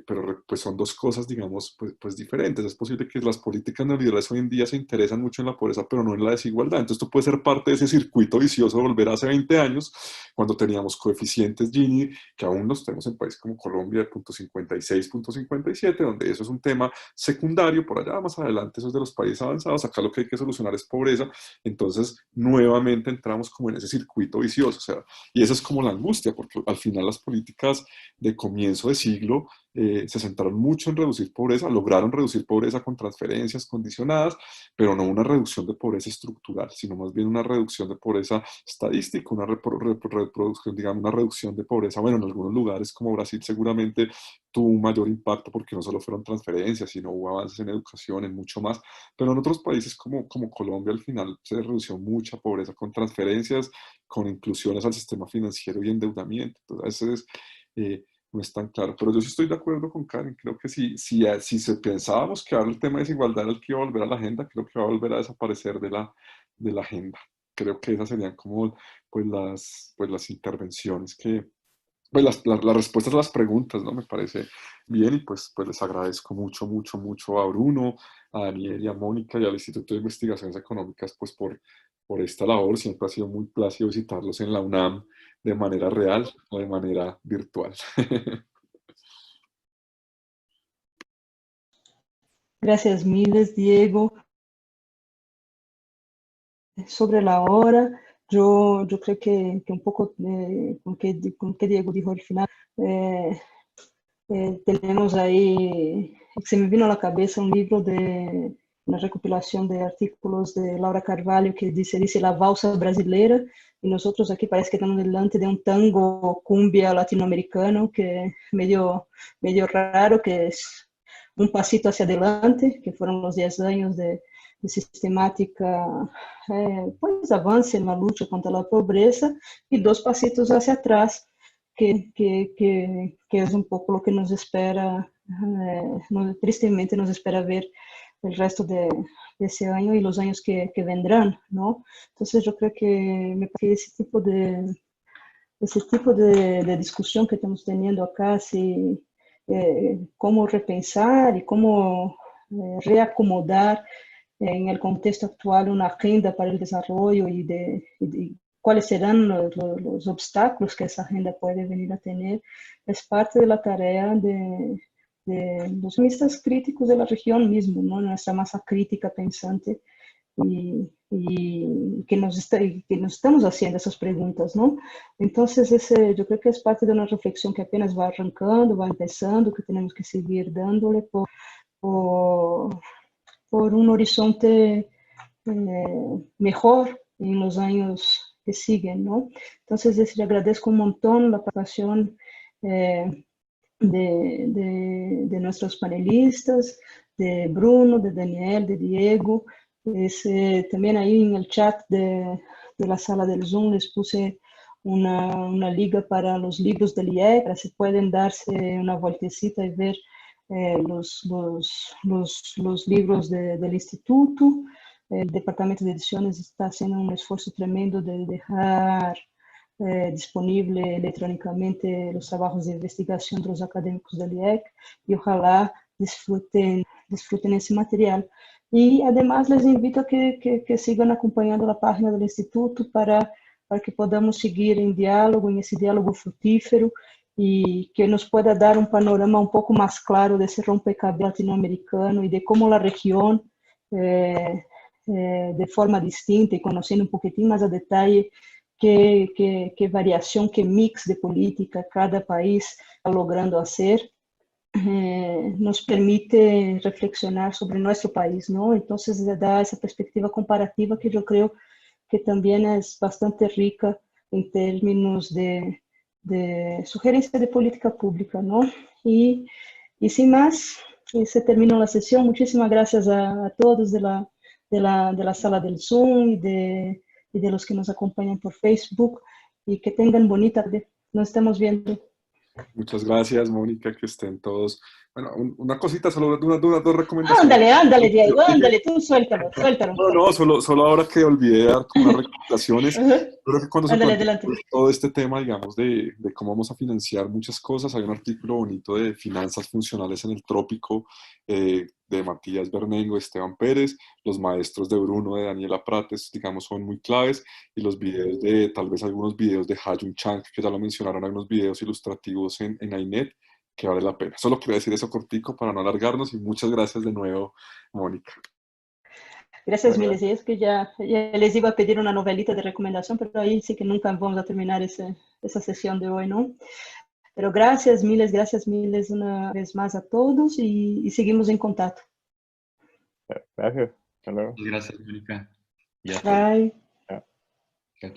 pero pues son dos cosas, digamos, pues diferentes. Es posible que las políticas neoliberales hoy en día se interesan mucho en la pobreza, pero no en la desigualdad. Entonces, esto puede ser parte de ese circuito vicioso de volver hace 20 años, cuando teníamos coeficientes Gini, que aún los tenemos en países como Colombia, de 0.56, 0.57, donde eso es un tema secundario. Por allá más adelante, eso es de los países avanzados. Acá lo que hay que solucionar es pobreza. Entonces, nuevamente entramos como en ese circuito vicioso. O sea, y eso es como la angustia, porque al final las políticas de comienzo de siglo se centraron mucho en reducir pobreza, lograron reducir pobreza con transferencias condicionadas, pero no una reducción de pobreza estructural, sino más bien una reducción de pobreza estadística, una reproducción, digamos, una reducción de pobreza. Bueno, en algunos lugares como Brasil seguramente tuvo un mayor impacto porque no solo fueron transferencias, sino hubo avances en educación, en mucho más, pero en otros países como Colombia al final se redució mucha pobreza con transferencias, con inclusiones al sistema financiero y endeudamiento. Entonces, no es tan claro. Pero yo sí estoy de acuerdo con Karen. Creo que si se pensábamos que ahora el tema de desigualdad era el que iba a volver a la agenda, creo que va a volver a desaparecer de la agenda. Creo que esas serían como pues las intervenciones pues las respuestas a las preguntas, ¿no? Me parece bien, y pues les agradezco mucho, mucho, mucho a Bruno, a Daniel y a Mónica y al Instituto de Investigaciones Económicas, pues por esta labor. Siempre ha sido muy plácido visitarlos en la UNAM de manera real o de manera virtual. Gracias miles, Diego. Sobre la hora, yo creo que un poco con que Diego dijo al final, tenemos ahí, se me vino a la cabeza un libro de una recopilación de artículos de Laura Carvalho que dice La Valsa Brasileira, y nosotros aquí parece que estamos delante de un tango cumbia latinoamericano que es medio raro, que es un pasito hacia adelante, que fueron los 10 años de sistemática pues avance en la lucha contra la pobreza, y 2 pasitos hacia atrás, que es un poco lo que nos espera, tristemente nos espera ver el resto de ese año y los años que vendrán, ¿no? Entonces yo creo que me parece ese tipo de discusión que estamos teniendo acá, si, cómo repensar y cómo reacomodar en el contexto actual una agenda para el desarrollo y cuáles serán los obstáculos que esa agenda puede venir a tener, es parte de la tarea de los economistas críticos de la región mismo, ¿no? Nuestra masa crítica pensante y que que nos estamos haciendo esas preguntas, ¿no? Entonces, yo creo que es parte de una reflexión que apenas va arrancando, va empezando, que tenemos que seguir dándole por, por un horizonte mejor en los años que siguen, ¿no? Entonces, le agradezco un montón la participación de nuestros panelistas, de Bruno, de Daniel, de Diego. También ahí en el chat de la sala del Zoom les puse una liga para los libros del IEC, para si pueden darse una vueltecita y ver los libros del instituto. El Departamento de Ediciones está haciendo un esfuerzo tremendo de dejar disponible electrónicamente los trabajos de investigación de los académicos del IEC y ojalá disfruten ese material. Y además les invito a que sigan acompañando la página del instituto para que podamos seguir en diálogo, en ese diálogo fructífero y que nos pueda dar un panorama un poco más claro de ese rompecabezas latinoamericano y de cómo la región, de forma distinta y conociendo un poquitín más a detalle qué variación, qué mix de política cada país está logrando hacer, nos permite reflexionar sobre nuestro país, ¿no? Entonces, da esa perspectiva comparativa que yo creo que también es bastante rica en términos de sugerencia de política pública, ¿no? Y sin más, se termina la sesión. Muchísimas gracias a todos de la sala del Zoom y de los que nos acompañan por Facebook y que tengan bonita tarde. Nos estamos viendo. Muchas gracias, Mónica, que estén todos. Bueno, una cosita, solo dos recomendaciones. Ándale, ándale, Diego, ándale, tú suéltalo, suéltalo. No, solo ahora que olvidé dar como unas recomendaciones. Creo que cuando se Ándale, plantea adelante. todo este tema, digamos, de cómo vamos a financiar muchas cosas, hay un artículo bonito de finanzas funcionales en el trópico de Matías Bernengo, Esteban Pérez, los maestros de Bruno, de Daniela Prates, digamos, son muy claves, y los videos tal vez algunos videos de Hayun Chang, que ya lo mencionaron, hay unos videos ilustrativos en AINET, que vale la pena. Solo quería decir eso cortico para no alargarnos, y muchas gracias de nuevo, Mónica. Gracias miles. Y es que ya les iba a pedir una novelita de recomendación, pero ahí sí que nunca vamos a terminar esa sesión de hoy, ¿no? Pero gracias miles una vez más a todos y seguimos en contacto. Gracias. Hasta luego. Gracias, Mónica. Y a todos. Bye. Chao.